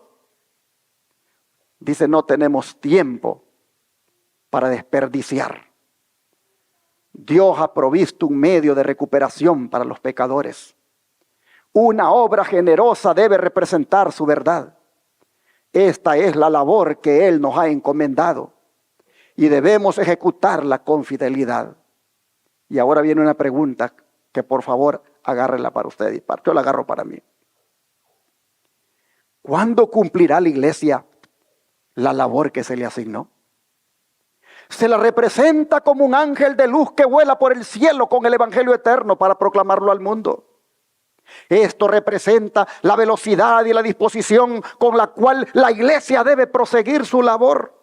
Dice, no tenemos tiempo para desperdiciar. Dios ha provisto un medio de recuperación para los pecadores. Una obra generosa debe representar su verdad. Esta es la labor que Él nos ha encomendado y debemos ejecutarla con fidelidad. Y ahora viene una pregunta que por favor agárrela para usted y yo la agarro para mí. ¿Cuándo cumplirá la iglesia la labor que se le asignó? Se la representa como un ángel de luz que vuela por el cielo con el evangelio eterno para proclamarlo al mundo. Esto representa la velocidad y la disposición con la cual la iglesia debe proseguir su labor.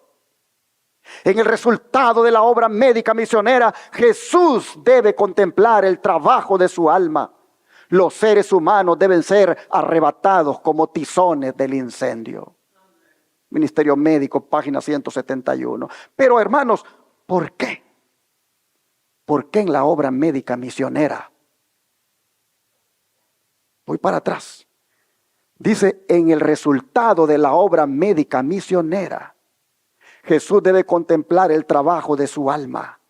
En el resultado de la obra médica misionera, Jesús debe contemplar el trabajo de su alma. Los seres humanos deben ser arrebatados como tizones del incendio. Ministerio Médico, página 171. Pero hermanos, ¿por qué? ¿Por qué en la obra médica misionera? Voy para atrás. Dice, en el resultado de la obra médica misionera, Jesús debe contemplar el trabajo de su alma.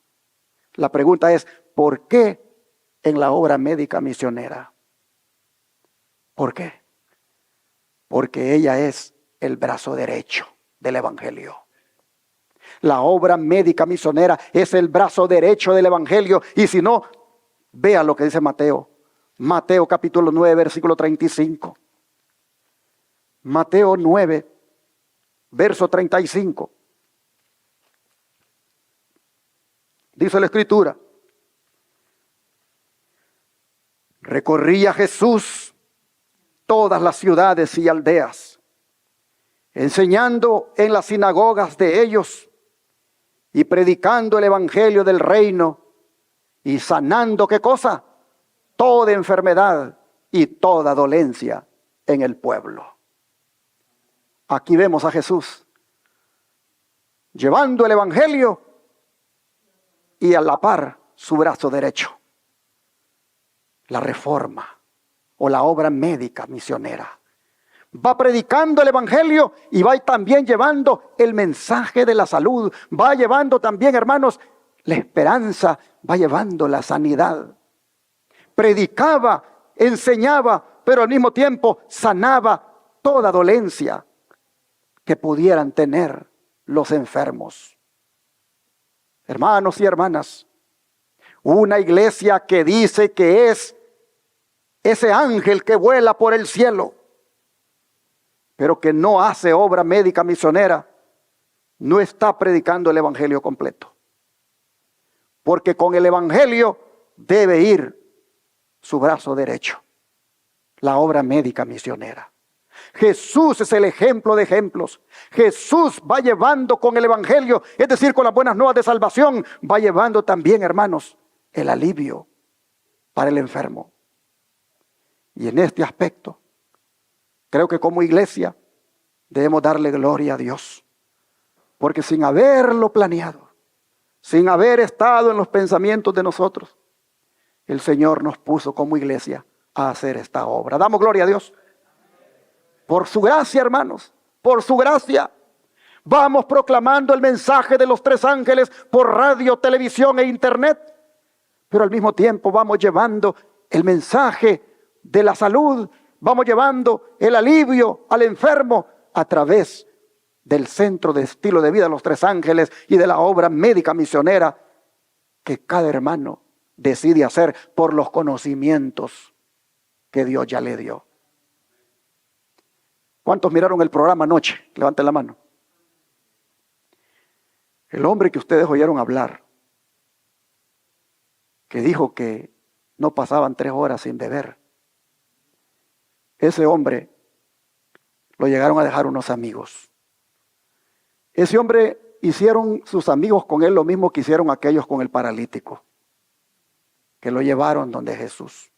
La pregunta es, ¿por qué en la obra médica misionera? ¿Por qué? porque ella es el brazo derecho del Evangelio. La obra médica misionera es el brazo derecho del Evangelio. Y si no, vea lo que dice Mateo. Mateo capítulo 9, versículo 35. Mateo 9, verso 35. Dice la Escritura: recorría Jesús todas las ciudades y aldeas, enseñando en las sinagogas de ellos y predicando el evangelio del reino y sanando, ¿qué cosa? Toda enfermedad y toda dolencia en el pueblo. Aquí vemos a Jesús llevando el evangelio y a la par su brazo derecho, la reforma o la obra médica misionera. Va predicando el evangelio y va también llevando el mensaje de la salud. Va llevando también, hermanos, la esperanza, va llevando la sanidad. Predicaba, enseñaba, pero al mismo tiempo sanaba toda dolencia que pudieran tener los enfermos. Hermanos y hermanas, una iglesia que dice que es ese ángel que vuela por el cielo, pero que no hace obra médica misionera, no está predicando el evangelio completo. Porque con el evangelio debe ir su brazo derecho, la obra médica misionera. Jesús es el ejemplo de ejemplos. Jesús va llevando con el evangelio, es decir, con las buenas nuevas de salvación, va llevando también, hermanos, el alivio para el enfermo. Y en este aspecto, creo que como iglesia debemos darle gloria a Dios. Porque sin haberlo planeado, sin haber estado en los pensamientos de nosotros, el Señor nos puso como iglesia a hacer esta obra. Damos gloria a Dios. Por su gracia, hermanos, por su gracia. Vamos proclamando el mensaje de los tres ángeles por radio, televisión e internet. Pero al mismo tiempo vamos llevando el mensaje de la salud. Vamos llevando el alivio al enfermo a través del centro de estilo de vida, los tres ángeles, y de la obra médica misionera que cada hermano decide hacer por los conocimientos que Dios ya le dio. ¿Cuántos miraron el programa anoche? Levanten la mano. El hombre que ustedes oyeron hablar, que dijo que no pasaban 3 horas sin beber, ese hombre lo llegaron a dejar unos amigos. Ese hombre hicieron sus amigos con él lo mismo que hicieron aquellos con el paralítico, que lo llevaron donde Jesús.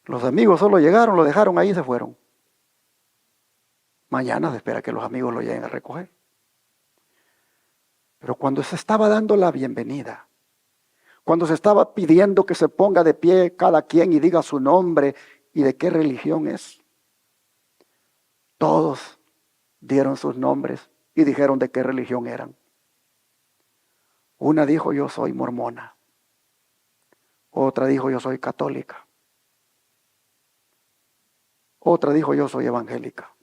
Los amigos solo llegaron, lo dejaron ahí y se fueron. Mañana se espera que los amigos lo lleguen a recoger. Pero cuando se estaba dando la bienvenida, cuando se estaba pidiendo que se ponga de pie cada quien y diga su nombre y de qué religión es, todos dieron sus nombres y dijeron de qué religión eran. Una dijo: yo soy mormona. Otra dijo: yo soy católica. Otra dijo: yo soy evangélica.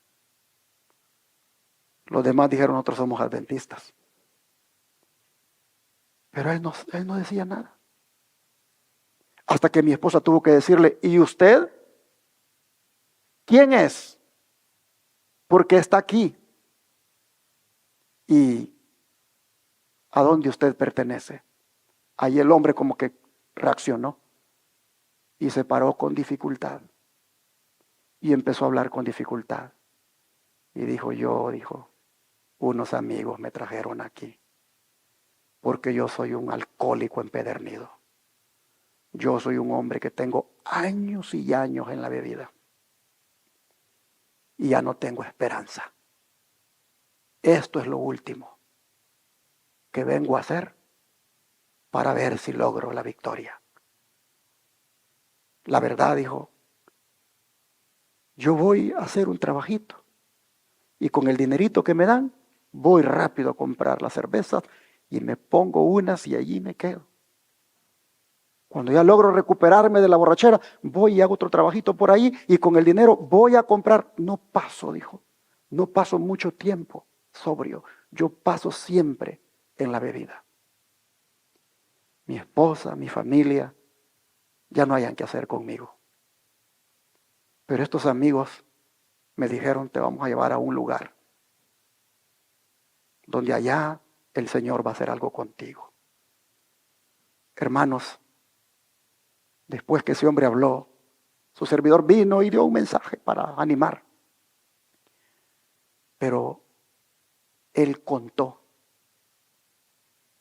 Los demás dijeron: nosotros somos adventistas. Pero él no decía nada. Hasta que mi esposa tuvo que decirle: ¿y usted? ¿Quién es? ¿Por qué está aquí? ¿Y a dónde usted pertenece? Ahí el hombre como que reaccionó y se paró con dificultad. Y empezó a hablar con dificultad. Y dijo: unos amigos me trajeron aquí, porque yo soy un alcohólico empedernido. Yo soy un hombre que tengo años y años en la bebida. Y ya no tengo esperanza. Esto es lo último que vengo a hacer para ver si logro la victoria. La verdad, dijo, yo voy a hacer un trabajito y con el dinerito que me dan voy rápido a comprar las cervezas y me pongo unas y allí me quedo. Cuando ya logro recuperarme de la borrachera, voy y hago otro trabajito por ahí y con el dinero voy a comprar. No paso, dijo, no paso mucho tiempo sobrio. Yo paso siempre en la bebida. Mi esposa, mi familia, ya no hayan que hacer conmigo. Pero estos amigos me dijeron, te vamos a llevar a un lugar donde allá el Señor va a hacer algo contigo. Hermanos, después que ese hombre habló, su servidor vino y dio un mensaje para animar. Pero él contó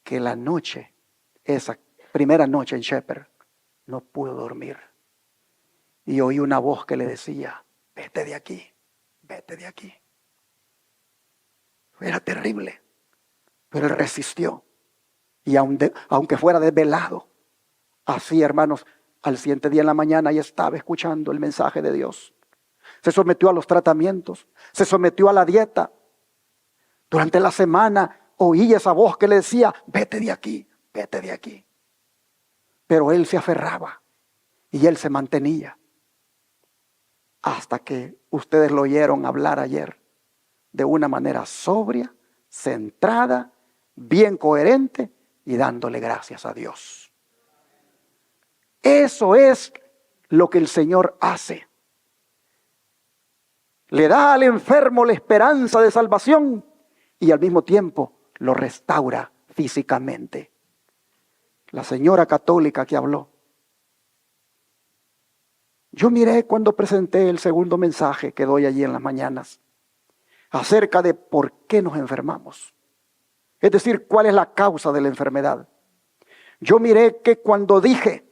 que la noche, esa primera noche en Shepherd, no pudo dormir. Y oí una voz que le decía, vete de aquí, vete de aquí. Era terrible, pero él resistió. Y aunque fuera desvelado, así, hermanos, al siguiente día en la mañana ya estaba escuchando el mensaje de Dios. Se sometió a los tratamientos, se sometió a la dieta. Durante la semana oí esa voz que le decía, vete de aquí, vete de aquí. Pero él se aferraba y él se mantenía. Hasta que ustedes lo oyeron hablar ayer de una manera sobria, centrada, bien coherente y dándole gracias a Dios. Eso es lo que el Señor hace. Le da al enfermo la esperanza de salvación y al mismo tiempo lo restaura físicamente. La señora católica que habló. Yo miré cuando presenté el segundo mensaje que doy allí en las mañanas acerca de por qué nos enfermamos. Es decir, cuál es la causa de la enfermedad. Yo miré que cuando dije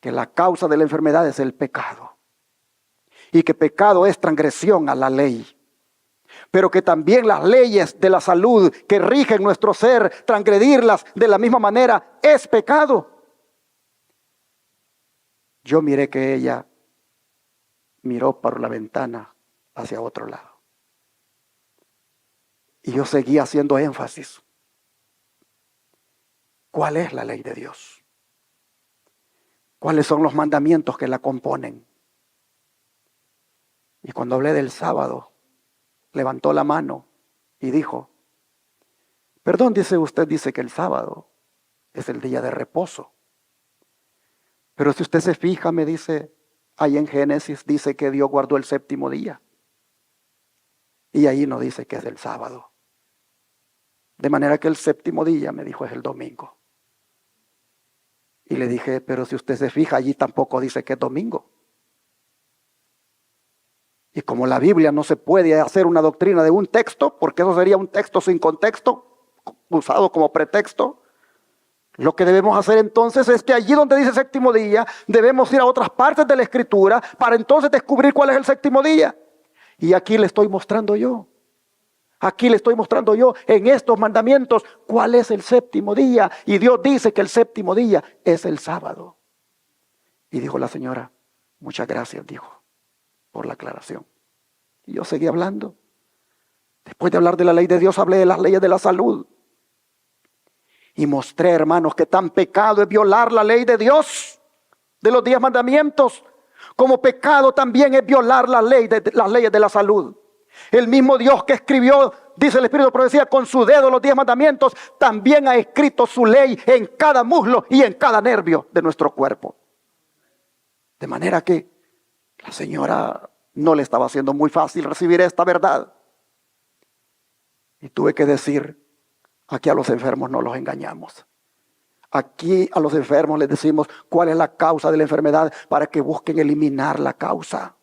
que la causa de la enfermedad es el pecado y que pecado es transgresión a la ley, pero que también las leyes de la salud que rigen nuestro ser, transgredirlas de la misma manera es pecado. Yo miré que ella miró por la ventana hacia otro lado. Y yo seguía haciendo énfasis. ¿Cuál es la ley de Dios? ¿Cuáles son los mandamientos que la componen? Y cuando hablé del sábado, levantó la mano y dijo, perdón, usted dice que el sábado es el día de reposo. Pero si usted se fija, me dice, ahí en Génesis dice que Dios guardó el séptimo día. Y ahí no dice que es el sábado. De manera que el séptimo día, me dijo, es el domingo. Y le dije, pero si usted se fija, allí tampoco dice que es domingo. Y como la Biblia no se puede hacer una doctrina de un texto, porque eso sería un texto sin contexto, usado como pretexto, lo que debemos hacer entonces es que allí donde dice séptimo día, debemos ir a otras partes de la Escritura para entonces descubrir cuál es el séptimo día. Y aquí le estoy mostrando yo. Aquí le estoy mostrando yo en estos mandamientos cuál es el séptimo día. Y Dios dice que el séptimo día es el sábado. Y dijo la señora, muchas gracias, dijo, por la aclaración. Y yo seguí hablando. Después de hablar de la ley de Dios, hablé de las leyes de la salud. Y mostré, hermanos, que tan pecado es violar la ley de Dios, de los 10 mandamientos, como pecado también es violar las leyes de la salud. El mismo Dios que escribió, dice el Espíritu de Profecía, con su dedo los 10 mandamientos, también ha escrito su ley en cada muslo y en cada nervio de nuestro cuerpo. De manera que la señora no le estaba haciendo muy fácil recibir esta verdad. Y tuve que decir, aquí a los enfermos no los engañamos. Aquí a los enfermos les decimos cuál es la causa de la enfermedad para que busquen eliminar la causa.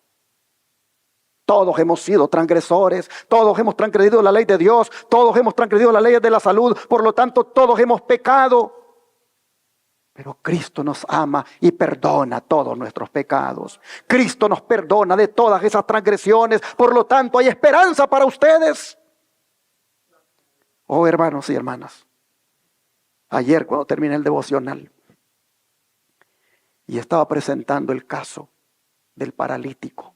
Todos hemos sido transgresores, todos hemos transgredido la ley de Dios, todos hemos transgredido las leyes de la salud, por lo tanto todos hemos pecado. Pero Cristo nos ama y perdona todos nuestros pecados. Cristo nos perdona de todas esas transgresiones, por lo tanto hay esperanza para ustedes. Oh, hermanos y hermanas, ayer cuando terminé el devocional y estaba presentando el caso del paralítico,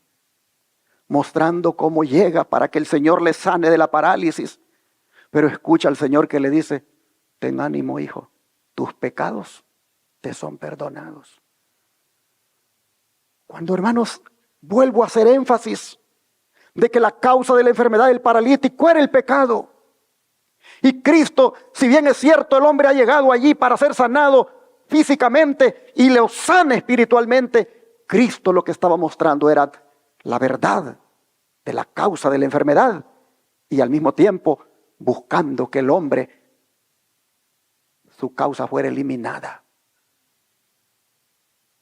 mostrando cómo llega para que el Señor le sane de la parálisis, pero escucha al Señor que le dice, ten ánimo, hijo, tus pecados te son perdonados. Cuando, hermanos, vuelvo a hacer énfasis de que la causa de la enfermedad del paralítico era el pecado. Y Cristo, si bien es cierto, el hombre ha llegado allí para ser sanado físicamente y lo sana espiritualmente, Cristo lo que estaba mostrando era la verdad de la causa de la enfermedad y al mismo tiempo buscando que el hombre, su causa fuera eliminada.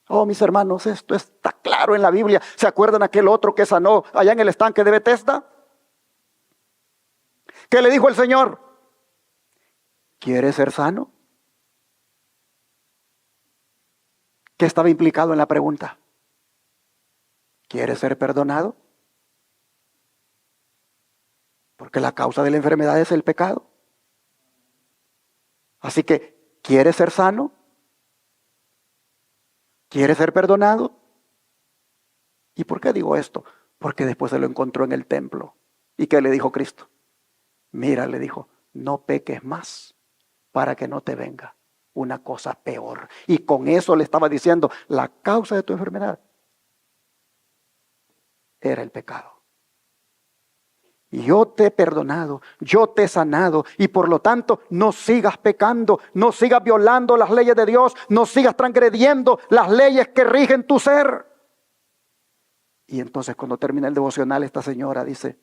Oh, mis hermanos, esto está claro en la Biblia. ¿Se acuerdan aquel otro que sanó allá en el estanque de Betesda? ¿Qué le dijo el Señor? ¿Quieres ser sano? ¿Qué estaba implicado en la pregunta? ¿Quieres ser perdonado? Porque la causa de la enfermedad es el pecado. Así que, ¿quieres ser sano? ¿Quieres ser perdonado? ¿Y por qué digo esto? Porque después se lo encontró en el templo. ¿Y qué le dijo Cristo? Mira, le dijo, no peques más para que no te venga una cosa peor. Y con eso le estaba diciendo, la causa de tu enfermedad era el pecado. Y yo te he perdonado, yo te he sanado y por lo tanto no sigas pecando, no sigas violando las leyes de Dios, no sigas transgrediendo las leyes que rigen tu ser. Y entonces cuando termina el devocional esta señora dice,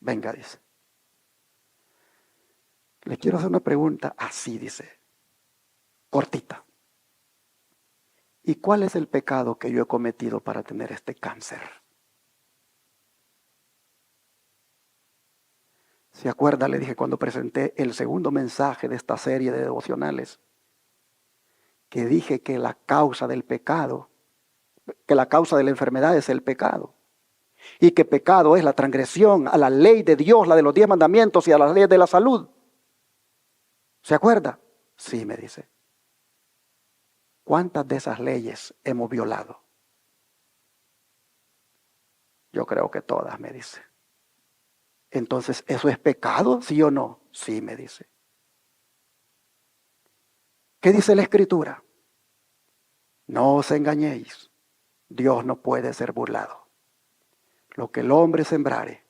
venga, dice, le quiero hacer una pregunta, así dice, cortita. ¿Y cuál es el pecado que yo he cometido para tener este cáncer? ¿Se acuerda? Le dije cuando presenté el segundo mensaje de esta serie de devocionales, que dije que la causa del pecado, que la causa de la enfermedad es el pecado. Y que pecado es la transgresión a la ley de Dios, la de los 10 mandamientos y a las leyes de la salud. ¿Se acuerda? Sí, me dice. ¿Cuántas de esas leyes hemos violado? Yo creo que todas, me dice. Entonces, ¿eso es pecado? ¿Sí o no? Sí, me dice. ¿Qué dice la Escritura? No os engañéis. Dios no puede ser burlado. Lo que el hombre sembrare,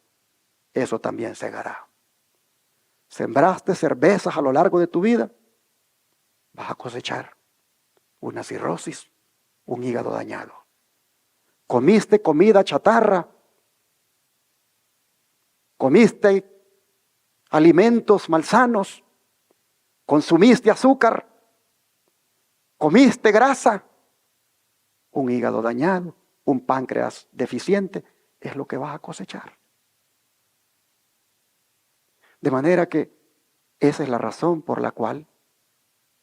eso también segará. Sembraste cervezas a lo largo de tu vida, vas a cosechar una cirrosis, un hígado dañado. Comiste comida chatarra, comiste alimentos malsanos, consumiste azúcar, comiste grasa, un hígado dañado, un páncreas deficiente, es lo que vas a cosechar. De manera que esa es la razón por la cual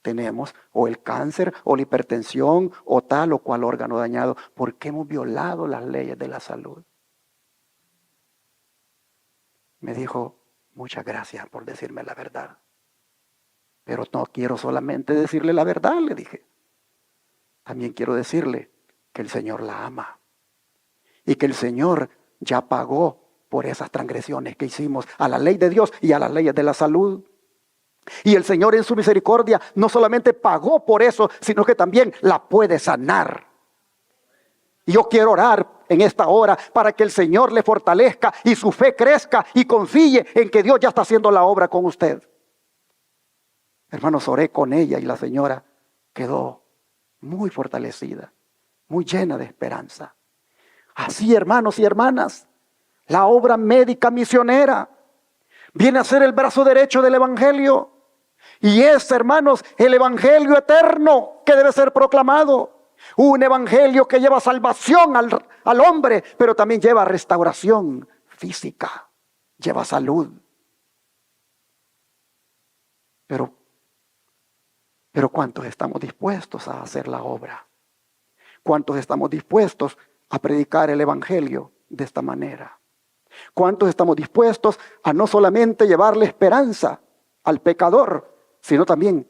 tenemos o el cáncer o la hipertensión o tal o cual órgano dañado, porque hemos violado las leyes de la salud. Me dijo, muchas gracias por decirme la verdad. Pero no quiero solamente decirle la verdad, le dije. También quiero decirle que el Señor la ama. Y que el Señor ya pagó por esas transgresiones que hicimos a la ley de Dios y a las leyes de la salud. Y el Señor en su misericordia no solamente pagó por eso, sino que también la puede sanar. Y yo quiero orar en esta hora para que el Señor le fortalezca y su fe crezca y confíe en que Dios ya está haciendo la obra con usted. Hermanos, oré con ella y la señora quedó muy fortalecida, muy llena de esperanza. Así, hermanos y hermanas, la obra médica misionera viene a ser el brazo derecho del Evangelio. Y es, hermanos, el Evangelio eterno que debe ser proclamado. Un Evangelio que lleva salvación al hombre, pero también lleva restauración física, lleva salud. Pero ¿cuántos estamos dispuestos a hacer la obra? ¿Cuántos estamos dispuestos a predicar el Evangelio de esta manera? ¿Cuántos estamos dispuestos a no solamente llevarle esperanza al pecador, sino también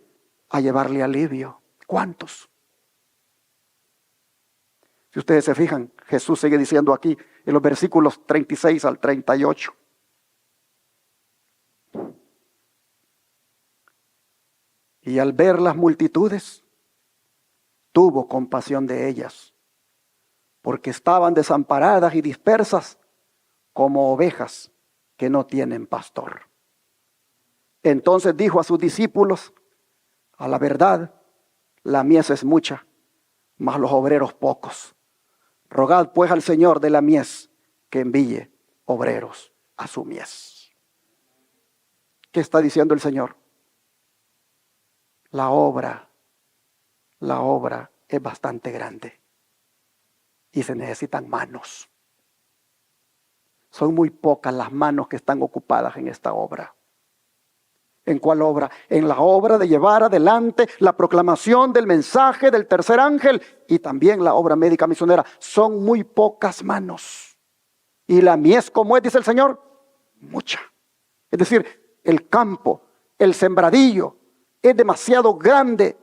a llevarle alivio? ¿Cuántos? Si ustedes se fijan, Jesús sigue diciendo aquí en los versículos 36 al 38. Y al ver las multitudes, tuvo compasión de ellas, porque estaban desamparadas y dispersas como ovejas que no tienen pastor. Entonces dijo a sus discípulos: a la verdad, la mies es mucha, mas los obreros pocos. Rogad pues al Señor de la mies que envíe obreros a su mies. ¿Qué está diciendo el Señor? La obra es bastante grande y se necesitan manos. Son muy pocas las manos que están ocupadas en esta obra. ¿En cuál obra? En la obra de llevar adelante la proclamación del mensaje del tercer ángel y también la obra médica misionera. Son muy pocas manos. Y la mies, ¿cómo es? Dice el Señor, mucha. Es decir, el campo, el sembradillo es demasiado grande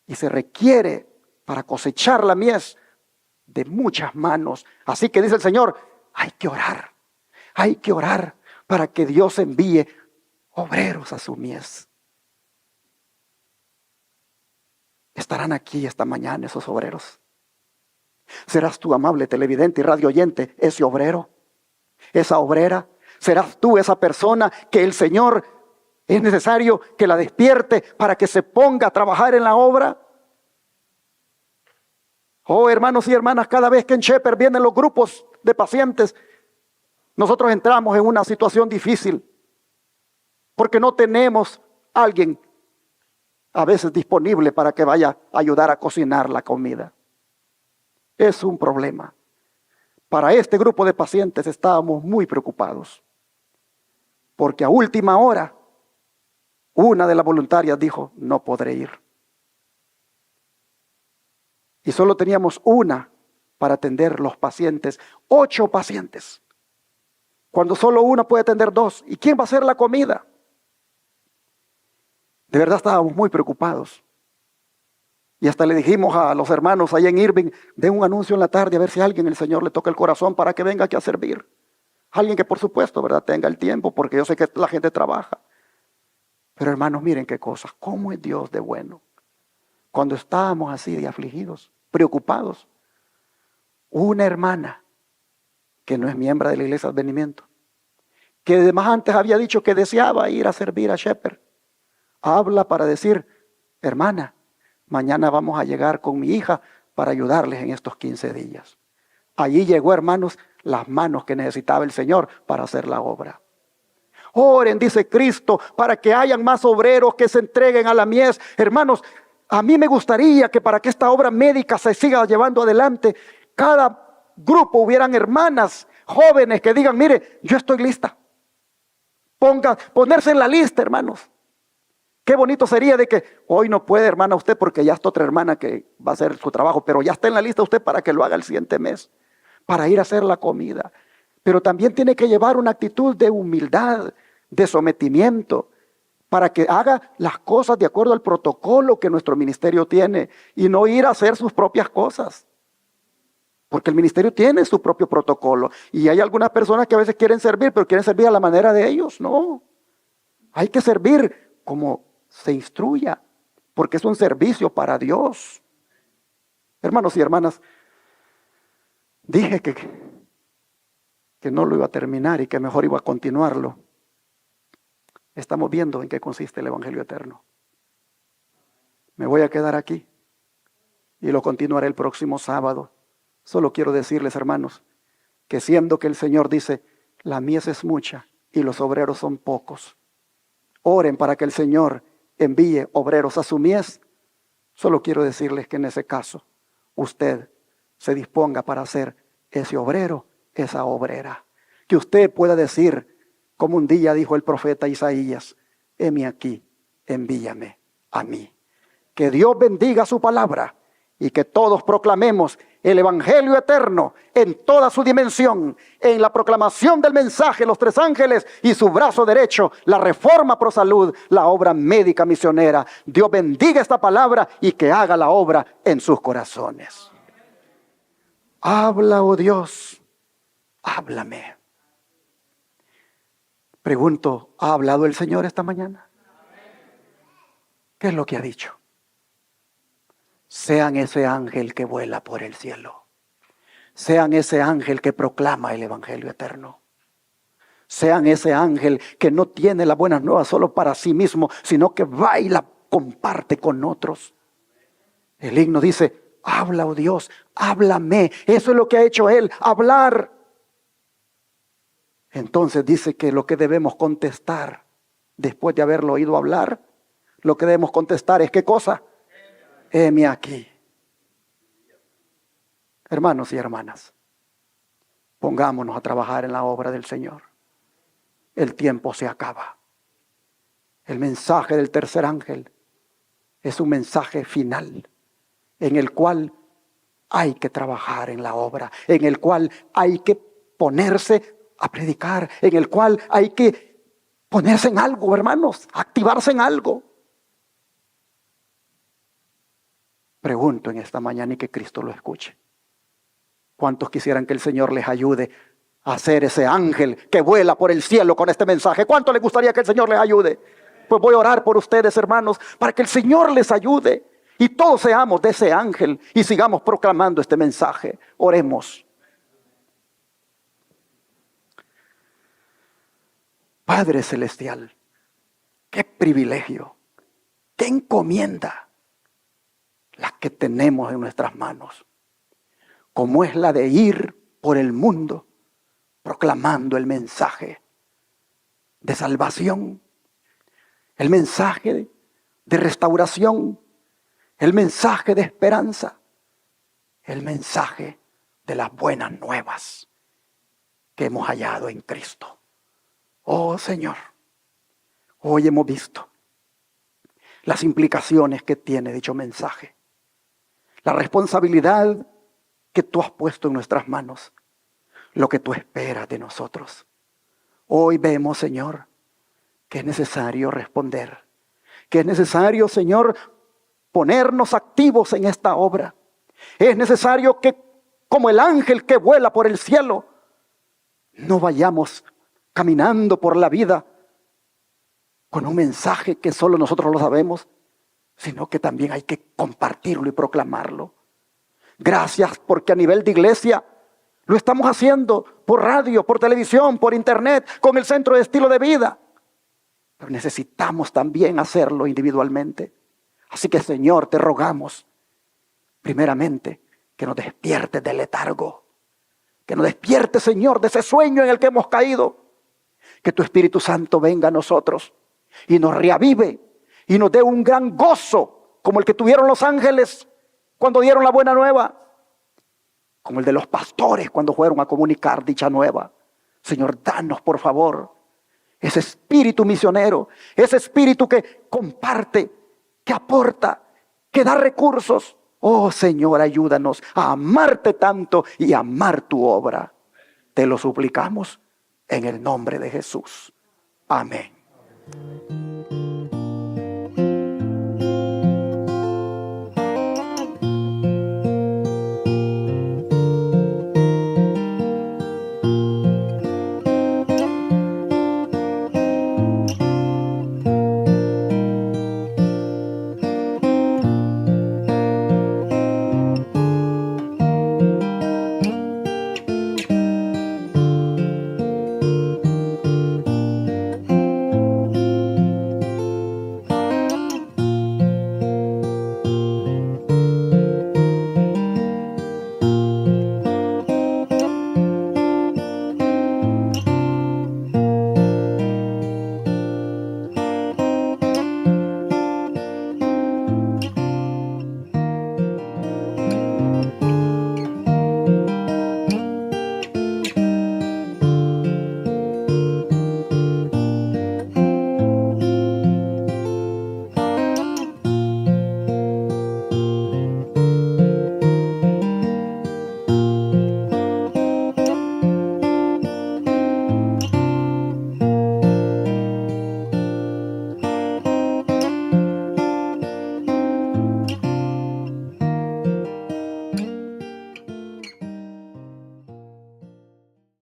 y se requiere para cosechar la mies de muchas manos. Así que dice el Señor, hay que orar para que Dios envíe obreros a su mies. ¿Estarán aquí esta mañana esos obreros? ¿Serás tú, amable televidente y radio oyente, ese obrero, esa obrera? ¿Serás tú esa persona que el Señor es necesario que la despierte para que se ponga a trabajar en la obra? Oh, hermanos y hermanas, cada vez que en Shepherd vienen los grupos de pacientes, nosotros entramos en una situación difícil porque no tenemos a alguien a veces disponible para que vaya a ayudar a cocinar la comida. Es un problema. Para este grupo de pacientes estábamos muy preocupados, porque a última hora una de las voluntarias dijo, no podré ir. Y solo teníamos una para atender los pacientes, 8 pacientes. Cuando solo una puede atender 2. ¿Y quién va a hacer la comida? De verdad estábamos muy preocupados. Y hasta le dijimos a los hermanos allá en Irving, den un anuncio en la tarde a ver si a alguien el Señor le toca el corazón para que venga aquí a servir. Alguien que por supuesto, ¿verdad?, tenga el tiempo, porque yo sé que la gente trabaja. Pero hermanos, miren qué cosas, cómo es Dios de bueno. Cuando estábamos así de afligidos, preocupados, una hermana que no es miembro de la iglesia de Advenimiento, que además antes había dicho que deseaba ir a servir a Shepherd, habla para decir, hermana, mañana vamos a llegar con mi hija para ayudarles en estos 15 días. Allí llegó, hermanos, las manos que necesitaba el Señor para hacer la obra. Oren, dice Cristo, para que hayan más obreros que se entreguen a la mies. Hermanos, a mí me gustaría que para que esta obra médica se siga llevando adelante, cada grupo hubieran hermanas jóvenes que digan, mire, yo estoy lista. Ponerse en la lista, hermanos. Qué bonito sería de que hoy no puede, hermana, usted porque ya está otra hermana que va a hacer su trabajo, pero ya está en la lista usted para que lo haga el siguiente mes, para ir a hacer la comida. Pero también tiene que llevar una actitud de humildad, de sometimiento, para que haga las cosas de acuerdo al protocolo que nuestro ministerio tiene y no ir a hacer sus propias cosas. Porque el ministerio tiene su propio protocolo y hay algunas personas que a veces quieren servir, pero quieren servir a la manera de ellos. No, hay que servir como se instruya, porque es un servicio para Dios. Hermanos y hermanas, dije que no lo iba a terminar y que mejor iba a continuarlo. Estamos viendo en qué consiste el Evangelio eterno. Me voy a quedar aquí y lo continuaré el próximo sábado. Solo quiero decirles, hermanos, que siendo que el Señor dice, la mies es mucha y los obreros son pocos, oren para que el Señor envíe obreros a su mies. Solo quiero decirles que en ese caso, usted se disponga para ser ese obrero, esa obrera. Que usted pueda decir, como un día dijo el profeta Isaías, heme aquí, envíame a mí. Que Dios bendiga su palabra y que todos proclamemos el Evangelio eterno en toda su dimensión, en la proclamación del mensaje, los 3 ángeles y su brazo derecho, la reforma pro salud, la obra médica misionera. Dios bendiga esta palabra y que haga la obra en sus corazones. Habla, oh Dios, háblame. Pregunto, ¿ha hablado el Señor esta mañana? ¿Qué es lo que ha dicho? sean ese ángel que vuela por el cielo. Sean ese ángel que proclama el evangelio eterno. Sean ese ángel que no tiene las buenas nuevas solo para sí mismo, sino que va y la comparte con otros. El himno dice, habla, oh Dios, háblame. Eso es lo que ha hecho Él, hablar. Entonces dice que lo que debemos contestar, después de haberlo oído hablar, lo que debemos contestar es ¿qué cosa? Heme aquí. Hermanos y hermanas, pongámonos a trabajar en la obra del Señor. El tiempo se acaba. El mensaje del tercer ángel es un mensaje final, en el cual hay que trabajar en la obra, en el cual hay que ponerse a predicar, en el cual hay que ponerse en algo, hermanos, activarse en algo. Pregunto en esta mañana y que Cristo lo escuche. ¿Cuántos quisieran que el Señor les ayude a ser ese ángel que vuela por el cielo con este mensaje? ¿Cuánto les gustaría que el Señor les ayude? Pues voy a orar por ustedes, hermanos, para que el Señor les ayude y todos seamos de ese ángel y sigamos proclamando este mensaje. Oremos. Padre celestial, qué privilegio, qué encomienda la que tenemos en nuestras manos, como es la de ir por el mundo proclamando el mensaje de salvación, el mensaje de restauración, el mensaje de esperanza, el mensaje de las buenas nuevas que hemos hallado en Cristo. Oh Señor, hoy hemos visto las implicaciones que tiene dicho mensaje, la responsabilidad que tú has puesto en nuestras manos, lo que tú esperas de nosotros. Hoy vemos, Señor, que es necesario responder, que es necesario, Señor, ponernos activos en esta obra. Es necesario que, como el ángel que vuela por el cielo, no vayamos caminando por la vida con un mensaje que solo nosotros lo sabemos, sino que también hay que compartirlo y proclamarlo. Gracias porque a nivel de iglesia lo estamos haciendo por radio, por televisión, por internet, con el Centro de Estilo de Vida. Pero necesitamos también hacerlo individualmente. Así que, Señor, te rogamos, primeramente, que nos despiertes del letargo. Que nos despiertes, Señor, de ese sueño en el que hemos caído. Que tu Espíritu Santo venga a nosotros y nos reavive y nos dé un gran gozo, como el que tuvieron los ángeles cuando dieron la buena nueva, como el de los pastores cuando fueron a comunicar dicha nueva. Señor, danos por favor ese espíritu misionero, ese espíritu que comparte, que aporta, que da recursos. Oh Señor, ayúdanos a amarte tanto y amar tu obra. Te lo suplicamos en el nombre de Jesús. Amén.